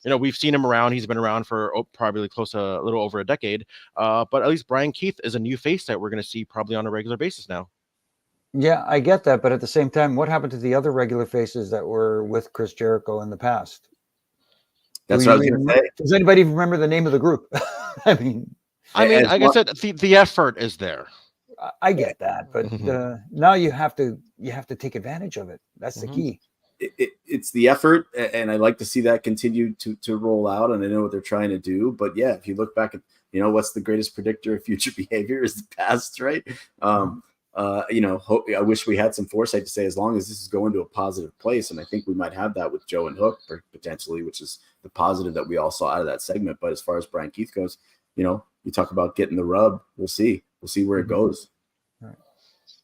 we've seen him around. He's been around for probably close to a little over a decade. But at least Bryan Keith is a new face that we're going to see probably on a regular basis now. Yeah, I get that. But at the same time, what happened to the other regular faces that were with Chris Jericho in the past? That's what I was going to say. Does anybody even remember the name of the group? I mean, like I said, the effort is there. I get that, but now you have to take advantage of it. That's the key. It's the effort, and I like to see that continue to roll out. And I know what they're trying to do, but yeah, if you look back at what's the greatest predictor of future behavior is the past, right? I wish we had some foresight to say, as long as this is going to a positive place, and I think we might have that with Joe and Hook potentially, which is the positive that we all saw out of that segment. But as far as Bryan Keith goes, you talk about getting the rub. We'll see where it goes.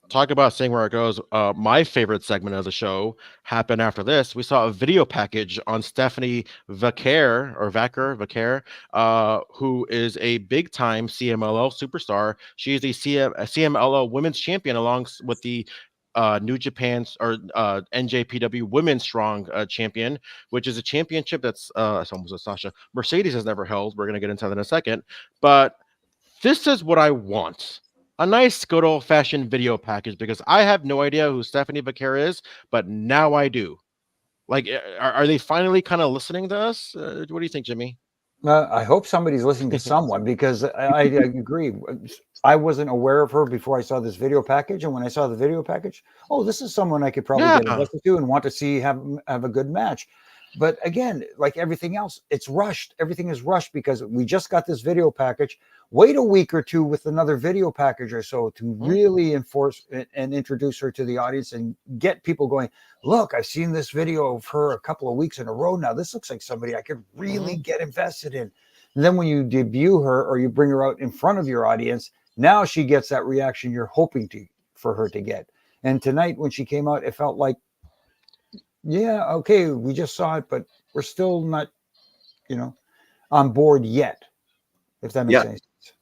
Talk about seeing where it goes. My favorite segment of the show happened after this. We saw a video package on Stephanie Vaquer, who is a big-time CMLL superstar. She is the CMLL Women's Champion, along with the New Japan's or NJPW Women's Strong Champion, which is a championship that's almost a Sasha Mercedes has never held. We're going to get into that in a second. But this is what I want. A nice, good old-fashioned video package, because I have no idea who Stephanie Vaquer is, but now I do. Like, are they finally kind of listening to us? What do you think, Jimmy? I hope somebody's listening to someone, because I agree. I wasn't aware of her before I saw this video package, and when I saw the video package, this is someone I could probably get invested to and want to see have a good match. But again, like everything else, it's rushed. Everything is rushed because we just got this video package. Wait a week or two with another video package or so to really enforce and introduce her to the audience and get people going, look, I've seen this video of her a couple of weeks in a row now. This looks like somebody I could really get invested in. And then when you debut her or you bring her out in front of your audience, now she gets that reaction you're hoping for her to get. And tonight when she came out, it felt like, yeah, okay, we just saw it, but we're still not, on board yet, if that makes any sense.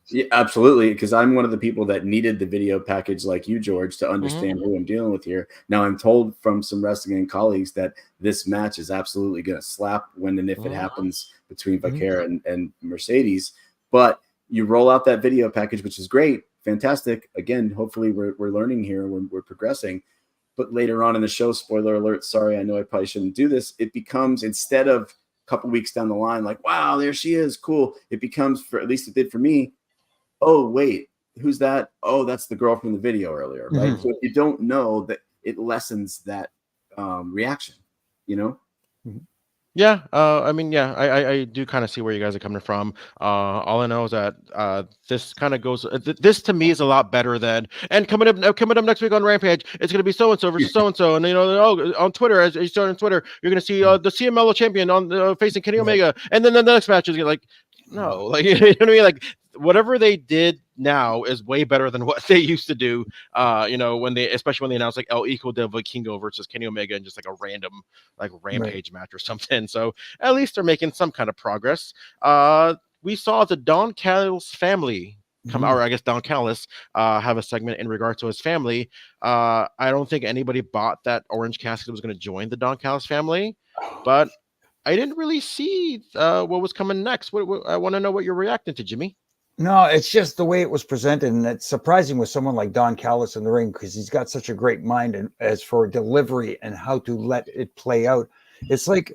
Yeah, absolutely, because I'm one of the people that needed the video package like you, George, to understand who I'm dealing with here. Now, I'm told from some wrestling colleagues that this match is absolutely going to slap when and if it happens between Vaquer and Mercedes, but you roll out that video package, which is great, fantastic. Again, hopefully we're learning here, we're progressing. But later on in the show, spoiler alert, sorry, I know I probably shouldn't do this. It becomes, instead of a couple weeks down the line, like, wow, there she is, cool. It becomes, for at least it did for me, oh, wait, who's that? Oh, that's the girl from the video earlier, right? So if you don't know, that it lessens that reaction, Yeah, I do kind of see where you guys are coming from. All I know is that this kind of goes. This to me is a lot better than. And coming up next week on Rampage, it's going to be so and so versus so and so, and on Twitter, as you start on Twitter, you're going to see the CMLO champion on facing Kenny Omega, and then the next match is like, no, like you know what I mean, like whatever they did now is way better than what they used to do. Especially when they announced like El Hijo del Vikingo versus Kenny Omega and just like a random like Rampage match or something. So at least they're making some kind of progress. We saw the Don Callis family come out, or I guess Don Callis have a segment in regard to his family. I don't think anybody bought that Orange Cassidy was going to join the Don Callis family, but I didn't really see what was coming next. I want to know what you're reacting to, Jimmy. No, it's just the way it was presented, and it's surprising with someone like Don Callis in the ring because he's got such a great mind as for delivery and how to let it play out. It's like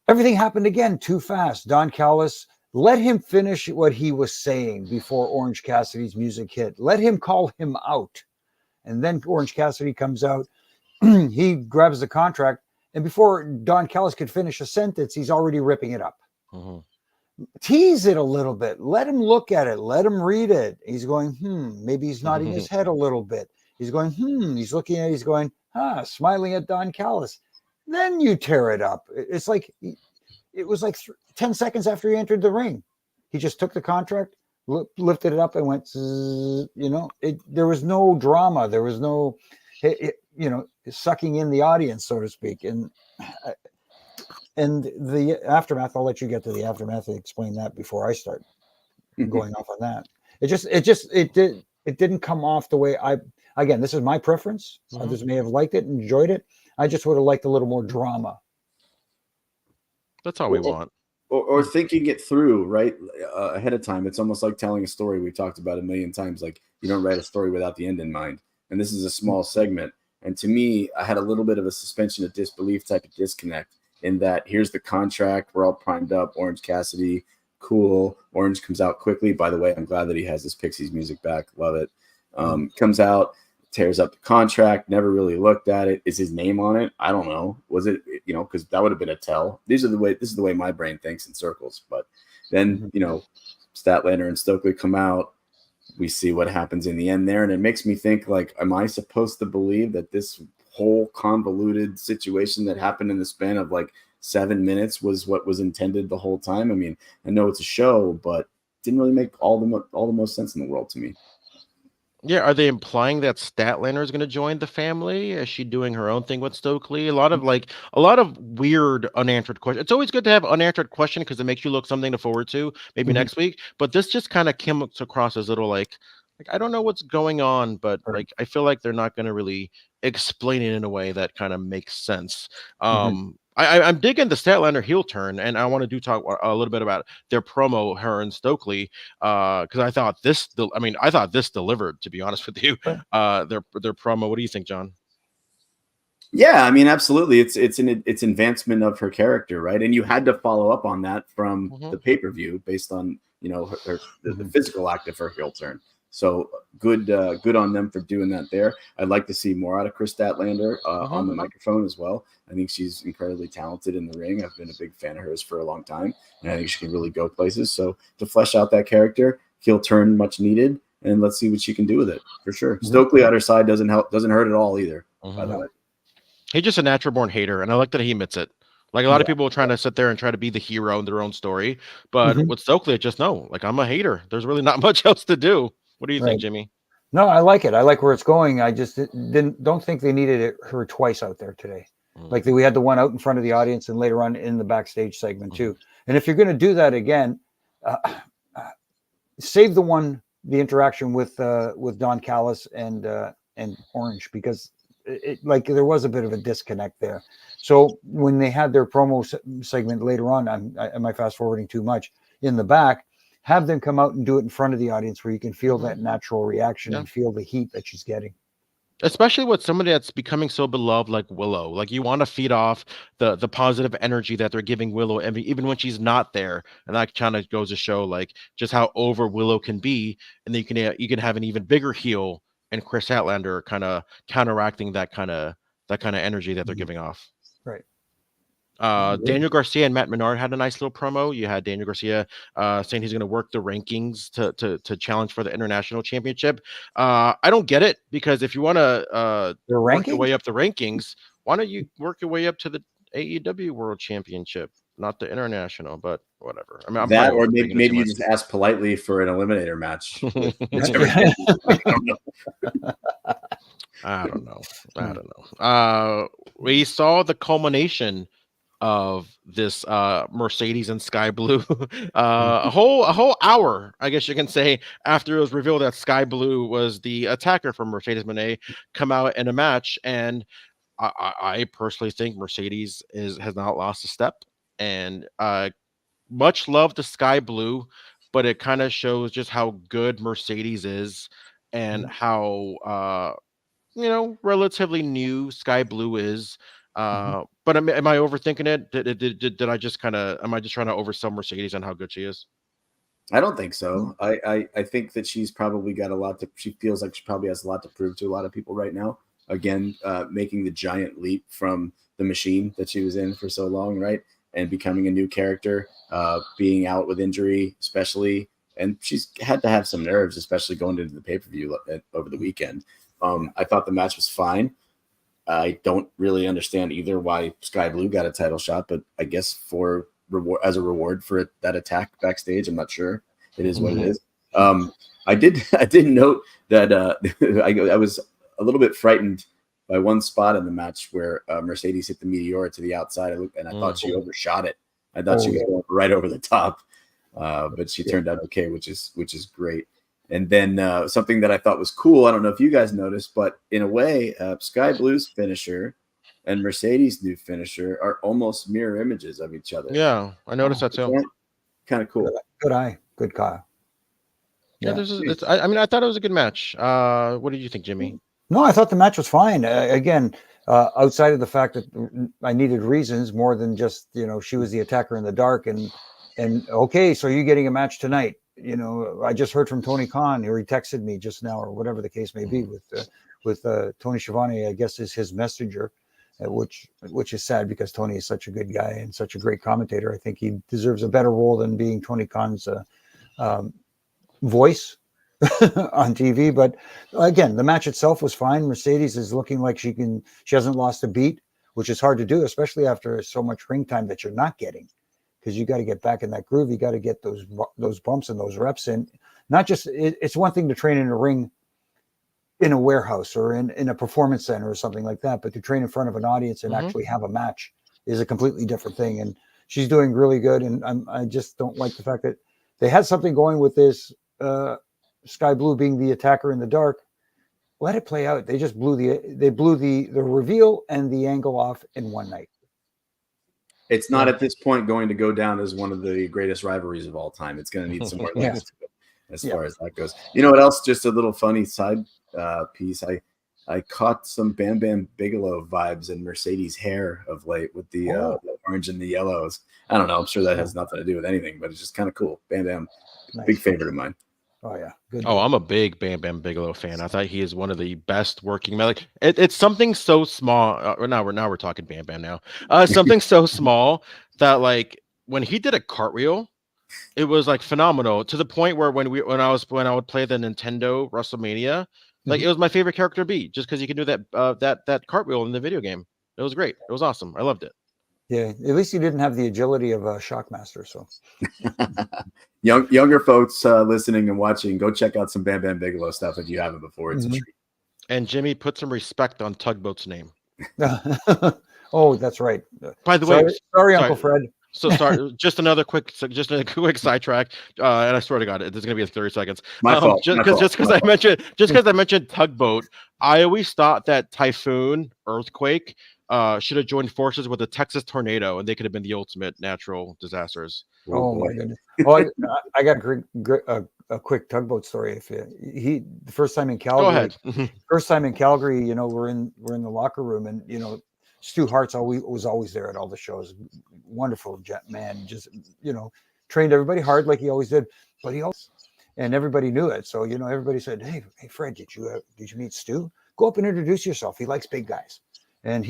everything happened again too fast. Don Callis, let him finish what he was saying before Orange Cassidy's music hit. Let him call him out, and then Orange Cassidy comes out. He grabs the contract, and before Don Callis could finish a sentence, he's already ripping it up. Tease it a little bit. Let him look at it. Let him read it. He's going, maybe he's nodding his head a little bit. He's going, he's looking at it. He's going, smiling at Don Callis. Then you tear it up. It's like, it was like 10 seconds after he entered the ring. He just took the contract, lifted it up and went, there was no drama. There was no, sucking in the audience, so to speak. And the aftermath, I'll let you get to the aftermath and explain that before I start going off on that. It didn't come off the way again, this is my preference. Others may have liked it, enjoyed it. I just would have liked a little more drama. That's all we want. Or thinking it through, right, ahead of time. It's almost like telling a story we've talked about a million times. Like you don't write a story without the end in mind. And this is a small segment. And to me, I had a little bit of a suspension of disbelief type of disconnect. In that, here's the contract. We're all primed up. Orange Cassidy, cool. Orange comes out quickly. By the way, I'm glad that he has his Pixies music back. Love it. Comes out, tears up the contract. Never really looked at it. Is his name on it? I don't know. Was it? Because that would have been a tell. This is the way my brain thinks in circles. But then Statlander and Stokely come out. We see what happens in the end there, and it makes me think like, am I supposed to believe that this whole convoluted situation that happened in the span of like 7 minutes was what was intended the whole time? I mean, I know it's a show, but didn't really make all the most sense in the world to me. Yeah, are they implying that Statlander is going to join the family? Is she doing her own thing with Stokely? A lot of weird unanswered questions. It's always good to have unanswered question because it makes you look something to forward to maybe next week. But this just kind of came across as little like I don't know what's going on, but like I feel like they're not going to really explain it in a way that kind of makes sense. I'm digging the Statlander heel turn, and I want to talk a little bit about their promo, her and Stokely, because I thought this delivered. To be honest with you, their promo. What do you think, John? Yeah, I mean, absolutely. It's advancement of her character, right? And you had to follow up on that from the pay-per-view based on the physical act of her heel turn. So good on them for doing that there. I'd like to see more out of Chris Statlander on the microphone as well. I think she's incredibly talented in the ring. I've been a big fan of hers for a long time, and I think she can really go places. So to flesh out that character, heel turn much needed, and let's see what she can do with it for sure. Stokely at her side doesn't hurt at all either. By the way, he's just a natural born hater, and I like that he admits it. Like a lot of people are trying to sit there and try to be the hero in their own story, but with Stokely, just no. Like I'm a hater. There's really not much else to do. What do you think, Jimmy? No, I like it. I like where it's going. I just don't think they needed her twice out there today. Like we had the one out in front of the audience and later on in the backstage segment too. And if you're going to do that again, save the interaction with Don Callis and Orange, because there was a bit of a disconnect there. So when they had their promo segment later on, am I fast forwarding too much, in the back, have them come out and do it in front of the audience where you can feel that natural reaction and feel the heat that she's getting. Especially with somebody that's becoming so beloved like Willow. Like you want to feed off the positive energy that they're giving Willow, and even when she's not there. And that kind of goes to show like just how over Willow can be. And then you can have an even bigger heel and Chris Statlander kind of counteracting that kind of energy that they're giving off. Right. Daniel Garcia and Matt Menard had a nice little promo. You had Daniel Garcia saying he's going to work the rankings to challenge for the international championship. I don't get it, because if you want to work your way up the rankings, why don't you work your way up to the AEW World Championship, not the international? But whatever. I mean, that, or maybe you just ask politely for an eliminator match. I don't know. We saw the culmination of this Mercedes and Sky Blue a whole hour, I guess you can say, after it was revealed that Sky Blue was the attacker from Mercedes Moné, come out in a match. And I personally think Mercedes has not lost a step, and much love to Sky Blue, but it kind of shows just how good Mercedes is and how relatively new Sky Blue is. But am I overthinking it? Did I just am I just trying to oversell Mercedes on how good she is? I don't think so. I think that she's probably got she feels like she probably has a lot to prove to a lot of people right now. Again, making the giant leap from the machine that she was in for so long, right? And becoming a new character, being out with injury, especially. And she's had to have some nerves, especially going into the pay-per-view over the weekend. I thought the match was fine. I don't really understand either why Sky Blue got a title shot, but I guess as a reward for that attack backstage, I'm not sure. It is what it is. I did note that I was a little bit frightened by one spot in the match where Mercedes hit the Meteora to the outside, and I thought she overshot it. I thought she was going right over the top, but she turned out okay, which is great. And then something that I thought was cool, I don't know if you guys noticed, but in a way, Sky Blue's finisher and Mercedes' new finisher are almost mirror images of each other. Yeah, I noticed that too. Kind of cool. Good eye. Good Kyle. Yeah, I thought it was a good match. What did you think, Jimmy? No, I thought the match was fine. Again, outside of the fact that I needed reasons more than just, she was the attacker in the dark. And okay, so you're getting a match tonight. I just heard from Tony Khan, or he texted me just now, or whatever the case may be, with Tony Schiavone, I guess, is his messenger, which is sad because Tony is such a good guy and such a great commentator. I think he deserves a better role than being Tony Khan's voice on TV. But again, the match itself was fine. Mercedes is looking like she hasn't lost a beat, which is hard to do, especially after so much ring time that you're not getting. Because you got to get back in that groove. You got to get those bumps and those reps in. Not just, it's one thing to train in a ring in a warehouse or in a performance center or something like that, but to train in front of an audience and actually have a match is a completely different thing. And she's doing really good. And I just don't like the fact that they had something going with this Sky Blue being the attacker in the dark. Let it play out. They just blew the reveal and the angle off in one night. It's not at this point going to go down as one of the greatest rivalries of all time. It's going to need some more legs to it as far as that goes. You know what else? Just a little funny side piece. I caught some Bam Bam Bigelow vibes in Mercedes' hair of late with the orange and the yellows. I don't know. I'm sure that has nothing to do with anything, but it's just kind of cool. Bam Bam, big favorite of mine. Oh yeah, good. Oh, I'm a big Bam Bam Bigelow fan. I thought he is one of the best working men. Like it's something so small. Now we're talking Bam Bam now. Something so small that like when he did a cartwheel, it was like phenomenal to the point where when I would play the Nintendo WrestleMania, like it was my favorite character to be just because you can do that cartwheel in the video game. It was great. It was awesome. I loved it. Yeah, at least you didn't have the agility of a Shockmaster. So, younger folks listening and watching, go check out some Bam Bam Bigelow stuff if you haven't before. It's a treat. And Jimmy, put some respect on Tugboat's name. Oh, that's right. By the way, sorry, Uncle Fred. So sorry, just a quick sidetrack, and I swear to God, there's gonna be 30 seconds. My fault. Just because I mentioned Tugboat, I always thought that Typhoon Earthquake should have joined forces with the Texas tornado, and they could have been the ultimate natural disasters. Oh my goodness! Oh, I got a quick Tugboat story. If the first time in Calgary, we're in the locker room, and Stu Hart's was always there at all the shows. Wonderful man, just trained everybody hard like he always did. But and everybody knew it. So everybody said, "Hey, Fred, did you meet Stu? Go up and introduce yourself. He likes big guys." And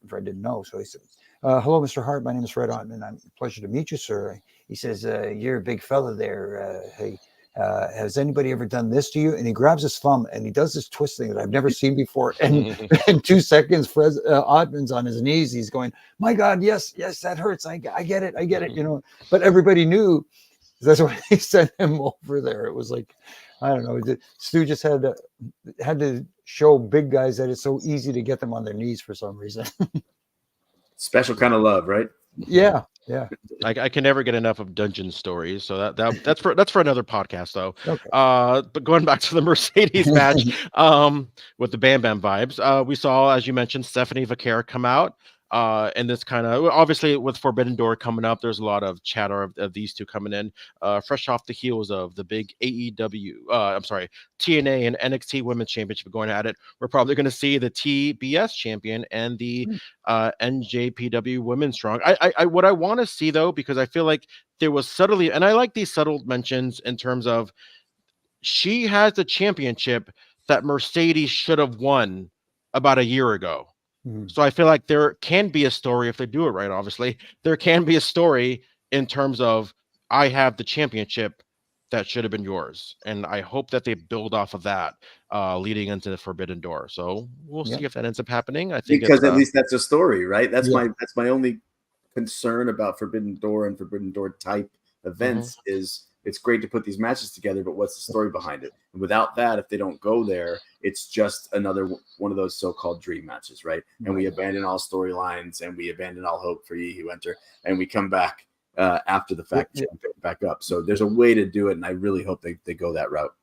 Fred didn't know. So he said, "Hello, Mr. Hart. My name is Fred Otten, and I'm pleasure to meet you, sir." He says, "You're a big fella there. Hey, has anybody ever done this to you?" And he grabs his thumb and he does this twist thing that I've never seen before. And in 2 seconds, Fred Ottman's on his knees. He's going, "My God, yes, that hurts. I get it. But everybody knew that's why they sent him over there. It was like, I don't know. Stu just had to show big guys that it's so easy to get them on their knees for some reason. Special kind of love, right? Yeah. I can never get enough of dungeon stories, so that's for another podcast though. Okay. But going back to the Mercedes match, with the Bam Bam vibes, we saw, as you mentioned, Stephanie Vaquer come out. And this kind of, obviously with Forbidden Door coming up, there's a lot of chatter of these two coming in, fresh off the heels of the big TNA and NXT Women's Championship going at it. We're probably going to see the TBS champion and the NJPW Women's Strong. What I want to see though, because I feel like there was subtly, and I like these subtle mentions in terms of she has the championship that Mercedes should have won about a year ago. So I feel like there can be a story if they do it right. Obviously, there can be a story in terms of I have the championship that should have been yours, and I hope that they build off of that leading into the Forbidden Door. So we'll see if that ends up happening. I think because at least that's a story, right? That's my only concern about Forbidden Door and Forbidden Door type events is it's great to put these matches together, but what's the story behind it? And without that, if they don't go there, it's just another one of those so-called dream matches, right? And we abandon all storylines and we abandon all hope for Ye Who Enter, and we come back after the fact back up. So there's a way to do it, and I really hope they go that route.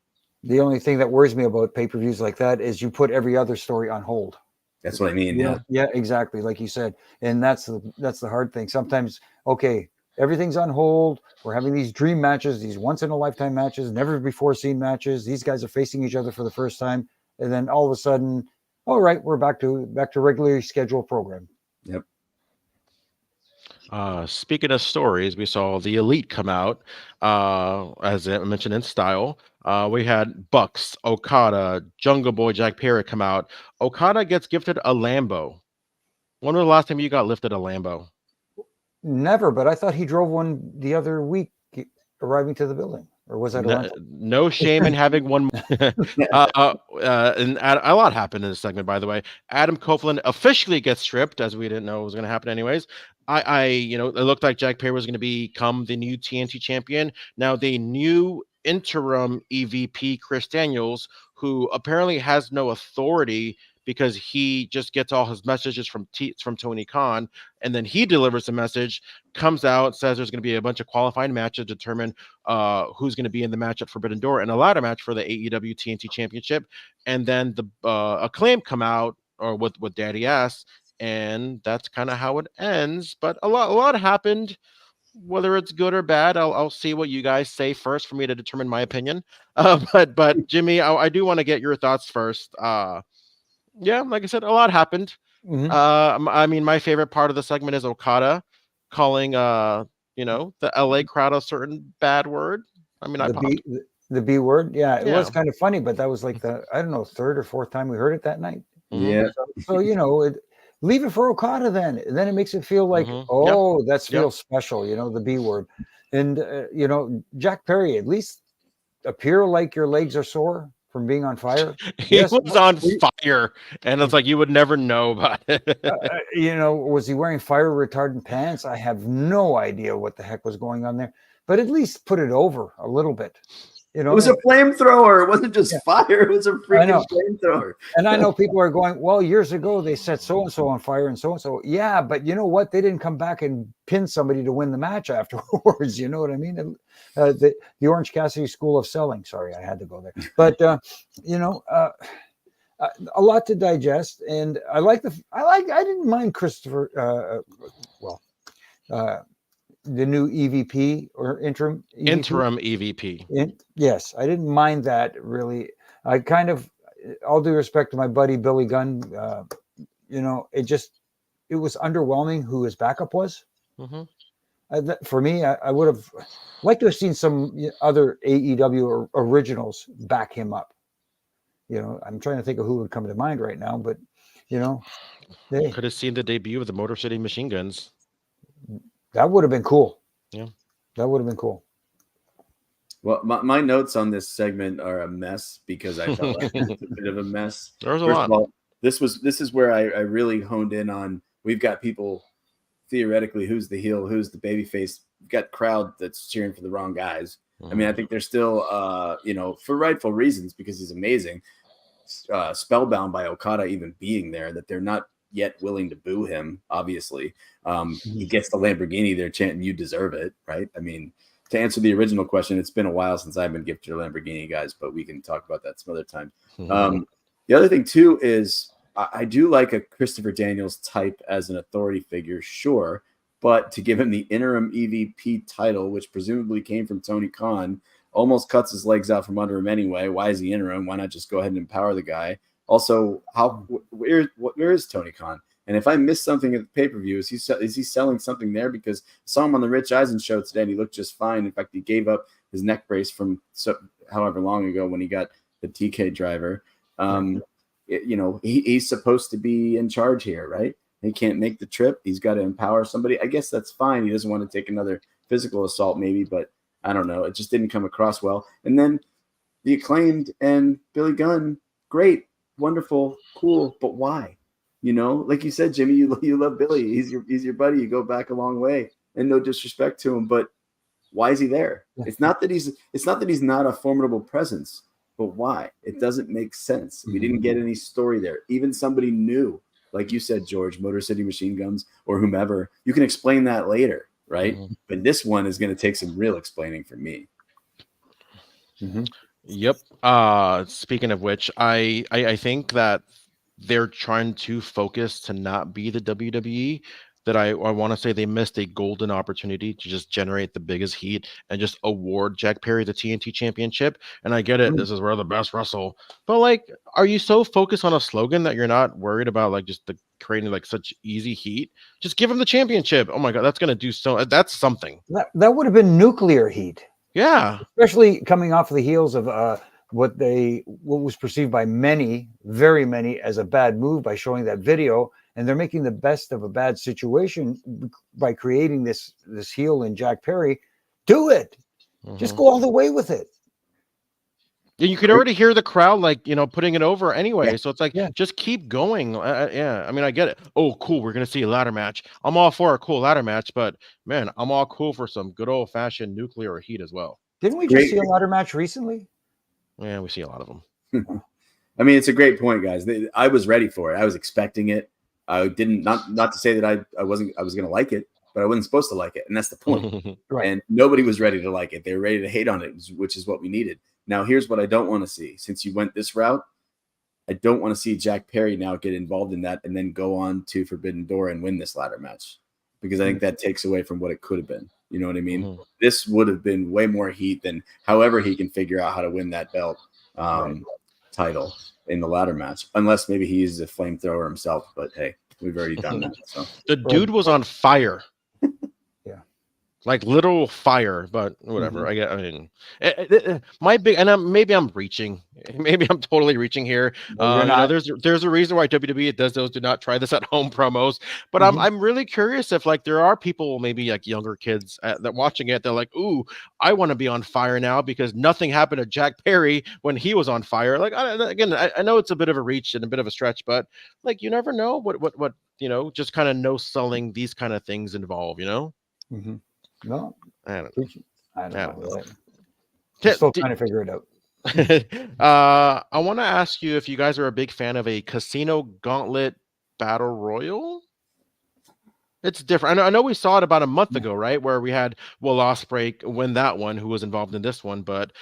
The only thing that worries me about pay-per-views like that is you put every other story on hold. That's what I mean. Yeah, exactly. Like you said. And that's the hard thing. Sometimes, okay, everything's on hold. We're having these dream matches, these once in a lifetime matches, never before seen matches. These guys are facing each other for the first time. And then all of a sudden, all right, we're back to regularly scheduled program. Yep. Speaking of stories, we saw the Elite come out, as I mentioned, in style. We had Bucks, Okada, Jungle Boy, Jack Perry come out. Okada gets gifted a Lambo. When was the last time you got lifted a Lambo? Never, but I thought he drove one the other week arriving to the building. Or was that no shame in having one. And a lot happened in this segment, by the way. Adam Copeland officially gets stripped, as we didn't know it was going to happen anyways. It looked like Jack Perry was going to become the new TNT champion. Now, the new interim EVP, Chris Daniels, who apparently has no authority because he just gets all his messages from Tony Khan, and then he delivers the message, comes out, says there's going to be a bunch of qualifying matches to determine who's going to be in the match at Forbidden Door and a ladder match for the AEW TNT Championship. And then the Acclaim come out or with Daddy Ass, and that's kind of how it ends. But a lot happened. Whether it's good or bad, I'll see what you guys say first for me to determine my opinion. But Jimmy, I do want to get your thoughts first. Yeah, like I said, a lot happened. I mean, my favorite part of the segment is Okada calling the LA crowd a certain bad word. I mean, The B word. Yeah, it Yeah. was kind of funny, but that was like the, I don't know, third or fourth time we heard it that night. Yeah. So leave it for Okada then. And then it makes it feel like, that feels special, the B word. And, Jack Perry, at least appear like your legs are sore from being on fire. He was on fire, and it's like you would never know about it. Was he wearing fire retardant pants? I have no idea what the heck was going on there, but at least put it over a little bit. It was a flamethrower. It wasn't just fire. It was a freaking flamethrower. And I know people are going, well, years ago they set so-and-so on fire and so-and-so. Yeah, but you know what? They didn't come back and pin somebody to win the match afterwards. You know what I mean? The Orange Cassidy School of Selling. Sorry, I had to go there. But, a lot to digest. And I didn't mind Christopher, the new EVP or interim EVP. Yes, I didn't mind that really. I kind of, all due respect to my buddy Billy Gunn, it was underwhelming who his backup was. For me, I would have liked to have seen some other AEW originals back him up. I'm trying to think of who would come to mind right now, but they could have seen the debut of the Motor City Machine Guns. That would have been cool. Yeah. That would have been cool. Well, my notes on this segment are a mess because I felt like it was a bit of a mess. There was a lot. Of all, this is where I really honed in on. We've got people theoretically who's the heel, who's the babyface. We've got crowd that's cheering for the wrong guys. I mean, I think they're still, for rightful reasons because he's amazing, spellbound by Okada even being there, that they're not yet willing to boo him. Obviously, he gets the Lamborghini. They're chanting, "You deserve it," right? I mean, to answer the original question, it's been a while since I've been gifted a Lamborghini, guys, but we can talk about that some other time. The other thing too is I do like a Christopher Daniels type as an authority figure, sure, but to give him the interim EVP title, which presumably came from Tony Khan, almost cuts his legs out from under him anyway. Why is he interim? Why not just go ahead and empower the guy? Also, where is Tony Khan? And if I missed something at the pay-per-view, is he selling something there? Because I saw him on the Rich Eisen show today, and he looked just fine. In fact, he gave up his neck brace from however long ago when he got the TK driver. He's supposed to be in charge here, right? He can't make the trip. He's got to empower somebody. I guess that's fine. He doesn't want to take another physical assault maybe, but I don't know. It just didn't come across well. And then the Acclaimed and Billy Gunn, great. Wonderful, cool, but why? Like you said, Jimmy, you love Billy. He's your buddy. You go back a long way, and no disrespect to him, but why is he there? It's not that he's not a formidable presence, but why? It doesn't make sense. We didn't get any story there. Even somebody new, like you said, George, Motor City Machine Guns or whomever, you can explain that later, right? But this one is going to take some real explaining from me. Yep. Speaking of which, I think that they're trying to focus to not be the WWE. That I want to say they missed a golden opportunity to just generate the biggest heat and just award Jack Perry the TNT championship. And I get it. This is where the best wrestle. But like, are you so focused on a slogan that you're not worried about like just creating like such easy heat? Just give him the championship. Oh my God, that's going to do so. That's something. That would have been nuclear heat. Yeah. Especially coming off of the heels of what was perceived by many, very many, as a bad move by showing that video. And they're making the best of a bad situation by creating this heel in Jack Perry. Do it. Just go all the way with it. Yeah, you could already hear the crowd, like, putting it over anyway. Yeah. So it's like, just keep going. I mean, I get it. Oh, cool. We're going to see a ladder match. I'm all for a cool ladder match, but man, I'm all cool for some good old fashioned nuclear heat as well. Didn't we just see a ladder match recently? Yeah, we see a lot of them. I mean, it's a great point, guys. I was ready for it. I was expecting it. I didn't, not to say that I was going to like it, but I wasn't supposed to like it. And that's the point. Right. And nobody was ready to like it. They were ready to hate on it, which is what we needed. Now, here's what I don't want to see. Since you went this route, I don't want to see Jack Perry now get involved in that and then go on to Forbidden Door and win this ladder match, because I think that takes away from what it could have been. You know what I mean? This would have been way more heat than however he can figure out how to win that belt title in the ladder match, unless maybe he uses a flamethrower himself. But hey, we've already done that. So the dude was on fire. like literal fire, but whatever. I mean, my big, and maybe I'm reaching, maybe I'm totally reaching here. No, you're not. There's a reason why WWE does those do not try this at home promos, but I'm really curious if like there are people, maybe like younger kids that watching it, they're like, ooh, I want to be on fire now because nothing happened to Jack Perry when he was on fire. Like I know it's a bit of a reach and a bit of a stretch, but like you never know what just kind of no selling these kind of things involve, Mm-hmm. No, I don't know. I don't know. I'm still trying to figure it out. I want to ask you if you guys are a big fan of a Casino Gauntlet Battle Royal. It's different. I know we saw it about a month ago, right? Where we had Will Ospreay win that one, who was involved in this one, but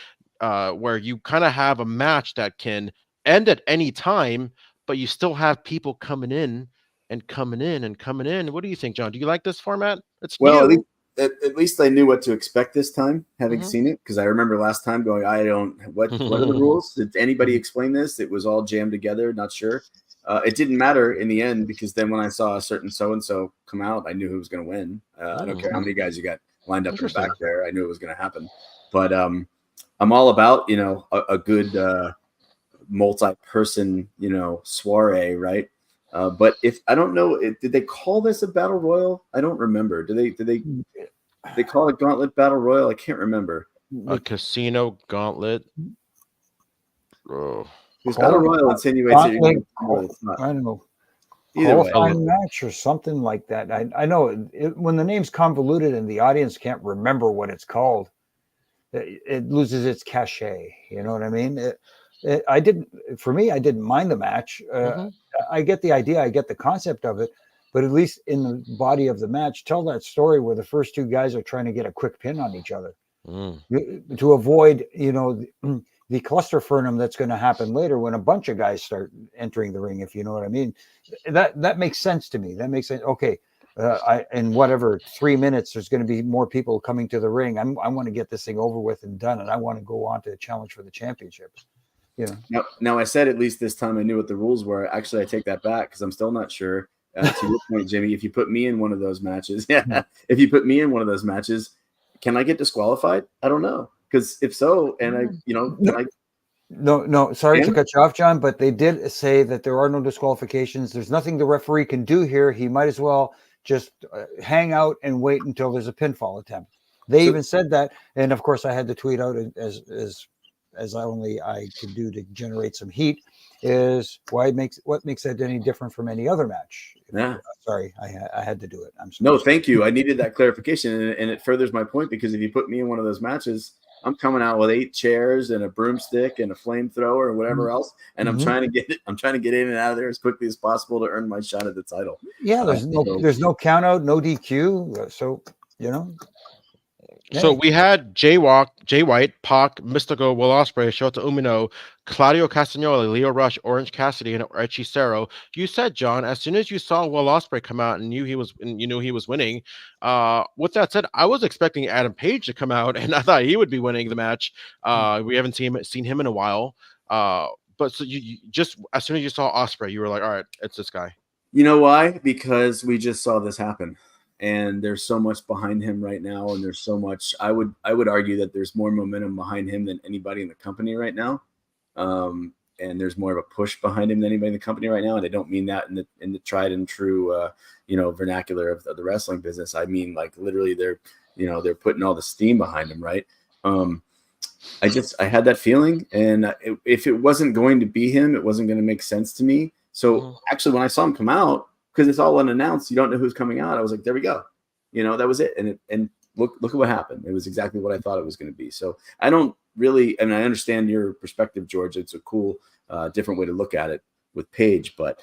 where you kind of have a match that can end at any time, but you still have people coming in and coming in and coming in. What do you think, John? Do you like this format? It's new. At least I knew what to expect this time, having seen it, because I remember last time going, what are the rules? Did anybody explain this? It was all jammed together, not sure. It didn't matter in the end, because then when I saw a certain so-and-so come out, I knew who was going to win. I don't care how many guys you got lined up in the back there. I knew it was going to happen. But I'm all about, a good multi-person, soiree, right? But if I don't know, did they call this a battle royal? I don't remember. Did they call it Gauntlet Battle Royal? I can't remember. A Casino Gauntlet. Oh. Because Battle Royal insinuates I don't know. Qualifying match or something like that. I know when the name's convoluted and the audience can't remember what it's called, it loses its cachet. You know what I mean? I didn't mind the match. I get the idea. I get the concept of it. But at least in the body of the match, tell that story where the first two guys are trying to get a quick pin on each other to avoid, the clusterfernum that's going to happen later when a bunch of guys start entering the ring, if you know what I mean. That makes sense to me. That makes sense. Okay. In whatever 3 minutes, there's going to be more people coming to the ring. I want to get this thing over with and done, and I want to go on to a challenge for the championship. Now I said at least this time I knew what the rules were. Actually, I take that back because I'm still not sure. To your point, Jimmy, if you put me in one of those matches, if you put me in one of those matches, can I get disqualified? I don't know, because if so, and No, sorry to cut you off, John, but they did say that there are no disqualifications. There's nothing the referee can do here. He might as well just hang out and wait until there's a pinfall attempt. They even said that, and of course, I had to tweet out as only I could do to generate some heat, is what makes that any different from any other match. Sorry, I had to do it. I'm sorry. No, thank you. I needed that clarification, and it furthers my point, because if you put me in one of those matches, I'm coming out with 8 chairs and a broomstick and a flamethrower and whatever else, and I'm trying to get in and out of there as quickly as possible to earn my shot at the title. Yeah, there's no count out, no DQ, so So we had Jay White, Pac, Mystico, Will Ospreay, Shota Umino, Claudio Castagnoli, Leo Rush, Orange Cassidy, and Hechicero. You said, John, as soon as you saw Will Ospreay come out and you knew he was winning. With that said, I was expecting Adam Page to come out, and I thought he would be winning the match. We haven't seen him in a while. But so you just, as soon as you saw Ospreay, you were like, all right, it's this guy. You know why? Because we just saw this happen. And there's so much behind him right now, and there's so much. I would argue that there's more momentum behind him than anybody in the company right now, and there's more of a push behind him than anybody in the company right now. And I don't mean that in the tried and true, vernacular of the wrestling business. I mean, like, literally, they're putting all the steam behind him, right? I had that feeling, and if it wasn't going to be him, it wasn't going to make sense to me. So actually, when I saw him come out, because it's all unannounced, you don't know who's coming out, I was like, there we go. That was it. And look at what happened. It was exactly what I thought it was going to be. So I don't really, I understand your perspective, George. It's a cool, different way to look at it with Paige, but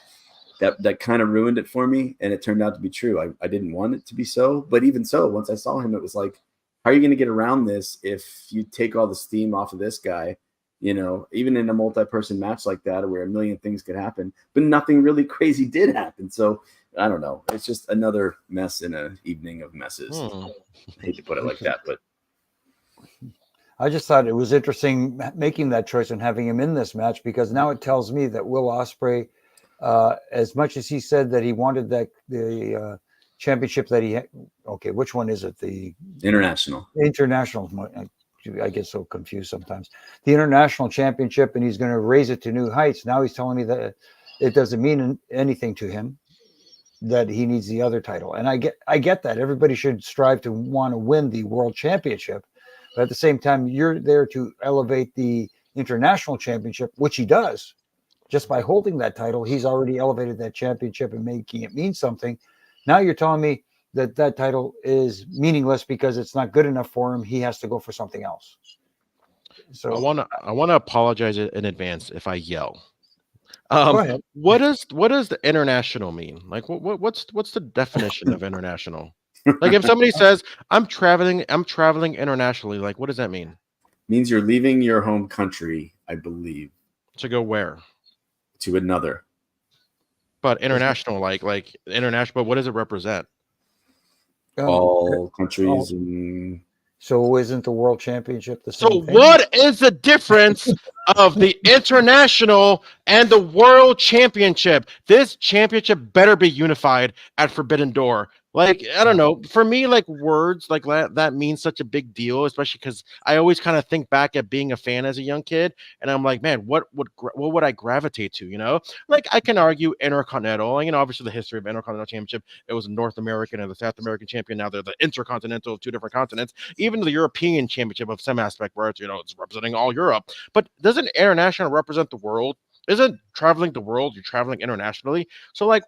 that kind of ruined it for me. And it turned out to be true. I didn't want it to be so, but even so, once I saw him, it was like, how are you going to get around this if you take all the steam off of this guy? Even in a multi-person match like that, where a million things could happen, but nothing really crazy did happen. So I don't know. It's just another mess in an evening of messes. I hate to put it like that, but I just thought it was interesting making that choice and having him in this match, because now it tells me that Will Ospreay, as much as he said that he wanted the championship that he had. Okay, which one is it? The International. I get so confused sometimes. The international championship, and he's going to raise it to new heights. Now he's telling me that it doesn't mean anything to him, that he needs the other title. And I get that. Everybody should strive to want to win the world championship. But at the same time, you're there to elevate the international championship, which he does. Just by holding that title, he's already elevated that championship and making it mean something. Now you're telling me that title is meaningless because it's not good enough for him. He has to go for something else. So I wanna apologize in advance if I yell. Go ahead. What does the international mean? Like what's the definition of international? Like if somebody says I'm traveling internationally, like what does that mean? Means you're leaving your home country, I believe. To go where? To another. But international, like international, but what does it represent? All countries and so isn't the world championship the same thing? What is the difference of the international and the world championship? This championship better be unified at Forbidden Door. Like, I don't know. For me, like words like that means such a big deal, especially because I always kind of think back at being a fan as a young kid, and I'm like, man, what would I gravitate to? You know, like I can argue Intercontinental. You know, obviously the history of Intercontinental Championship. It was a North American and the South American champion. Now they're the Intercontinental of two different continents. Even the European Championship of some aspect, where it's it's representing all Europe. But doesn't international represent the world? Isn't traveling the world? You're traveling internationally. So like,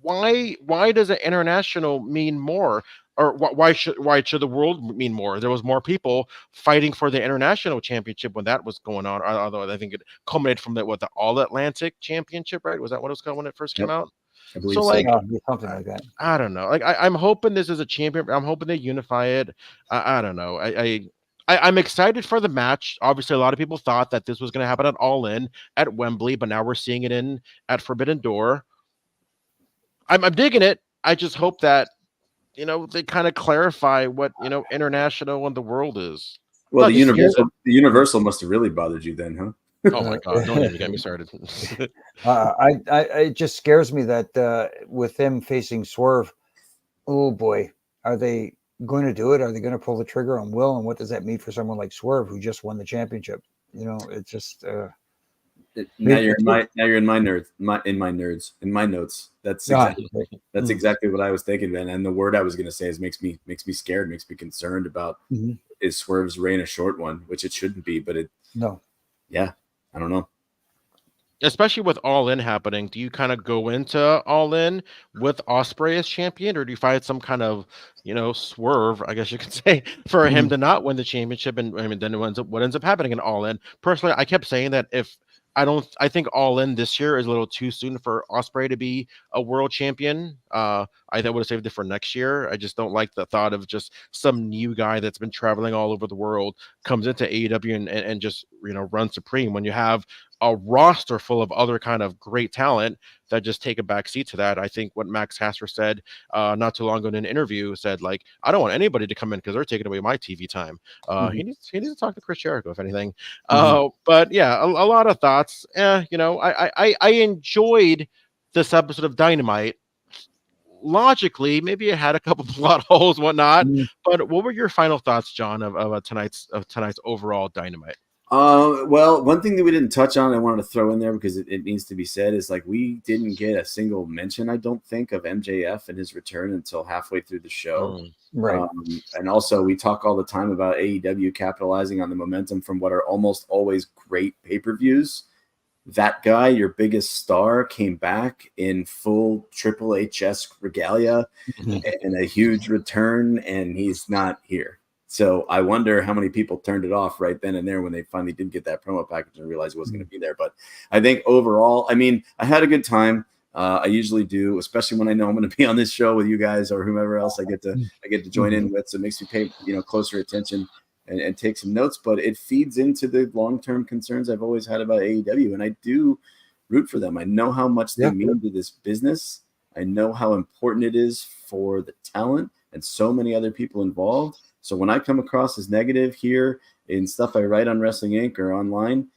why does an international mean more? Or why should the world mean more? There was more people fighting for the international championship when that was going on. Although I think it culminated from the All Atlantic Championship, right? Was that what it was called when it first came out? I believe so. Like something like that. I don't know. Like I'm hoping this is a champion. I'm hoping they unify it. I don't know. I'm excited for the match. Obviously, a lot of people thought that this was going to happen at All In at Wembley, but now we're seeing it at Forbidden Door. I'm digging it. I just hope that they kind of clarify what international and the world is. Well, the universal must have really bothered you then, huh? Oh my God! Don't even get me started. It just scares me that with them facing Swerve, oh boy, are they going to do it? Are they going to pull the trigger on Will? And what does that mean for someone like Swerve who just won the championship? It's just. Now you're in my notes. That's exactly what I was thinking, man. And the word I was going to say is makes me scared, makes me concerned about is Swerve's reign a short one, which it shouldn't be, but yeah, I don't know. Especially with All In happening, do you kind of go into All In with Ospreay as champion, or do you find some kind of swerve, I guess you could say, for him to not win the championship? And I mean, then what ends up happening in All In? Personally, I kept saying that I think All In this year is a little too soon for Ospreay to be a world champion. I would have saved it for next year. I just don't like the thought of just some new guy that's been traveling all over the world comes into AEW and just run supreme when you have a roster full of other kind of great talent that just take a back seat to that. I think what Max Hasser said not too long ago in an interview said, like, I don't want anybody to come in because they're taking away my TV time. He needs to talk to Chris Jericho, if anything. But yeah, a lot of thoughts. I enjoyed this episode of Dynamite. Logically, maybe it had a couple plot holes, whatnot. But what were your final thoughts, John, of tonight's overall Dynamite? Well, one thing that we didn't touch on, I wanted to throw in there because it needs to be said, is like we didn't get a single mention, I don't think, of MJF and his return until halfway through the show. Right. And also, we talk all the time about AEW capitalizing on the momentum from what are almost always great pay-per-views. That guy, your biggest star, came back in full Triple H-esque regalia and a huge return, and he's not here. So I wonder how many people turned it off right then and there when they finally did get that promo package and realized it wasn't going to be there. But I think overall, I mean, I had a good time. I usually do, especially when I know I'm going to be on this show with you guys or whomever else I get to join in with. So it makes me pay closer attention and take some notes. But it feeds into the long-term concerns I've always had about AEW, and I do root for them. I know how much they mean to this business. I know how important it is for the talent and so many other people involved. So when I come across as negative here in stuff I write on Wrestling Inc. or online,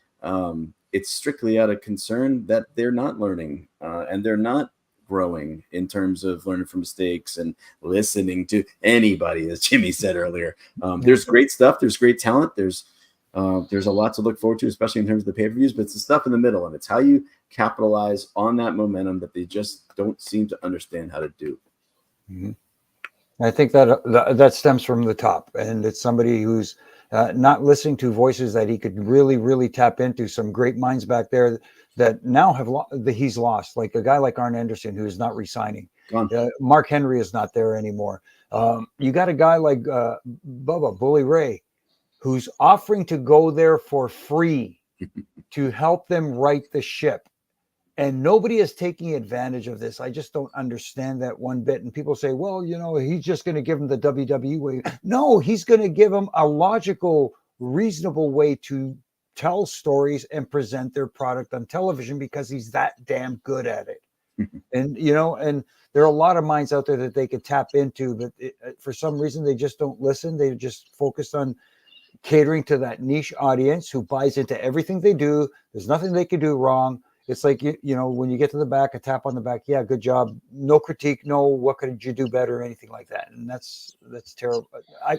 it's strictly out of concern that they're not learning and they're not growing in terms of learning from mistakes and listening to anybody, as Jimmy said earlier. There's great stuff. There's great talent. There's a lot to look forward to, especially in terms of the pay-per-views, but it's the stuff in the middle, and it's how you capitalize on that momentum that they just don't seem to understand how to do. Mm-hmm. I think that stems from the top, and it's somebody who's not listening to voices that he could really, really tap into. Some great minds back there that now he's lost, like a guy like Arn Anderson, who is not resigning. Mark Henry is not there anymore. You got a guy like Bubba Bully Ray, who's offering to go there for free to help them right the ship. And nobody is taking advantage of this. I just don't understand that one bit. And people say, well, he's just going to give them the WWE way. No, he's going to give them a logical, reasonable way to tell stories and present their product on television because he's that damn good at it. And there are a lot of minds out there that they could tap into, but for some reason they just don't listen. They just focused on catering to that niche audience who buys into everything they do. There's nothing they can do wrong. It's like, when you get to the back, a tap on the back. Yeah, good job. No critique. No, what could you do better? Or anything like that. And that's terrible.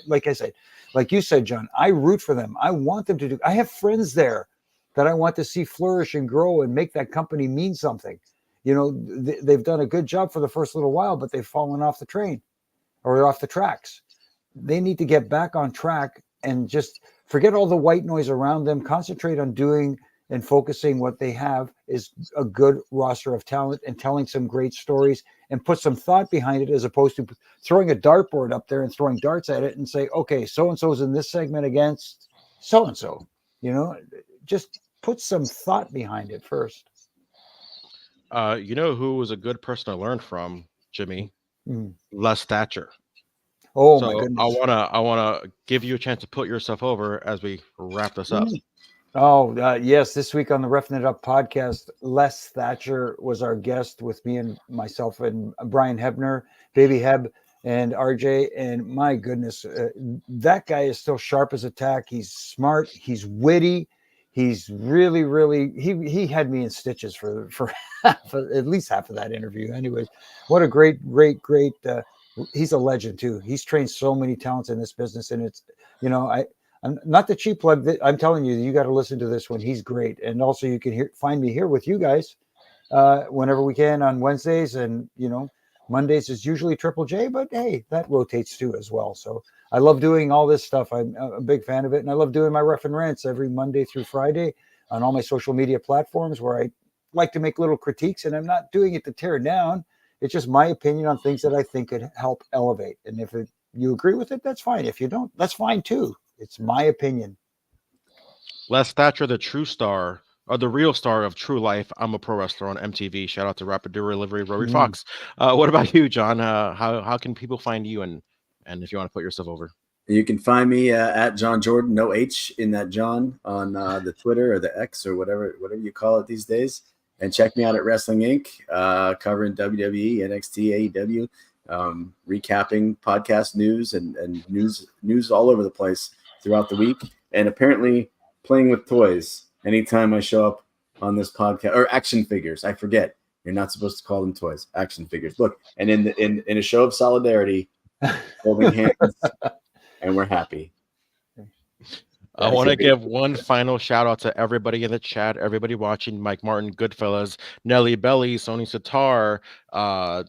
Like you said, John, I root for them. I want them to do. I have friends there that I want to see flourish and grow and make that company mean something. They've done a good job for the first little while, but they've fallen off the train or off the tracks. They need to get back on track and just forget all the white noise around them. Concentrate on doing and focusing what they have is a good roster of talent and telling some great stories and put some thought behind it, as opposed to throwing a dartboard up there and throwing darts at it and say, okay, so-and-so's in this segment against so-and-so. Just put some thought behind it first. Who was a good person to learn from, Jimmy? Les Thatcher. Oh, my goodness. I wanna give you a chance to put yourself over as we wrap this up. Oh, yes. This week on the Roughing It Up podcast, Les Thatcher was our guest with me and myself and Brian Hebner, Baby Heb, and RJ. And my goodness, that guy is still sharp as a tack. He's smart. He's witty. He's really, really, he had me in stitches for at least half of that interview. Anyways, what a great, he's a legend too. He's trained so many talents in this business, and it's, I'm not the cheap plug. I'm telling you, you got to listen to this one. He's great. And also you can find me here with you guys whenever we can on Wednesdays. And, Mondays is usually Triple J, but hey, that rotates too as well. So I love doing all this stuff. I'm a big fan of it. And I love doing my Rough and Rants every Monday through Friday on all my social media platforms, where I like to make little critiques, and I'm not doing it to tear down. It's just my opinion on things that I think could help elevate. And if you agree with it, that's fine. If you don't, that's fine too. It's my opinion. Les Thatcher, the true star, or the real star of True Life. I'm a Pro Wrestler on MTV. Shout out to Rapid Delivery, Rory Fox. What about you, John? How can people find you, and if you want to put yourself over? You can find me at Jon Jordan, no H in that John, on the Twitter or the X or whatever you call it these days. And check me out at Wrestling Inc., covering WWE, NXT, AEW, recapping podcast news and news all over the place throughout the week, and apparently playing with toys anytime I show up on this podcast, or action figures. I forget, you're not supposed to call them toys, action figures. Look, and in a show of solidarity, holding hands, and we're happy. I want to give one final shout out to everybody in the chat, everybody watching: Mike Martin, Goodfellas, Nelly Belly, Sony Sitar, all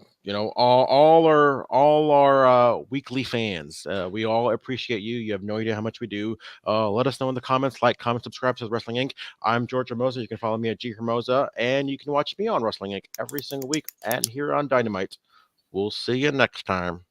our weekly fans. We all appreciate you. You have no idea how much we do. Let us know in the comments. Like, comment, subscribe to Wrestling Inc. I'm George Hermoza. You can follow me at G Hermoza, and you can watch me on Wrestling Inc. every single week and here on Dynamite. We'll see you next time.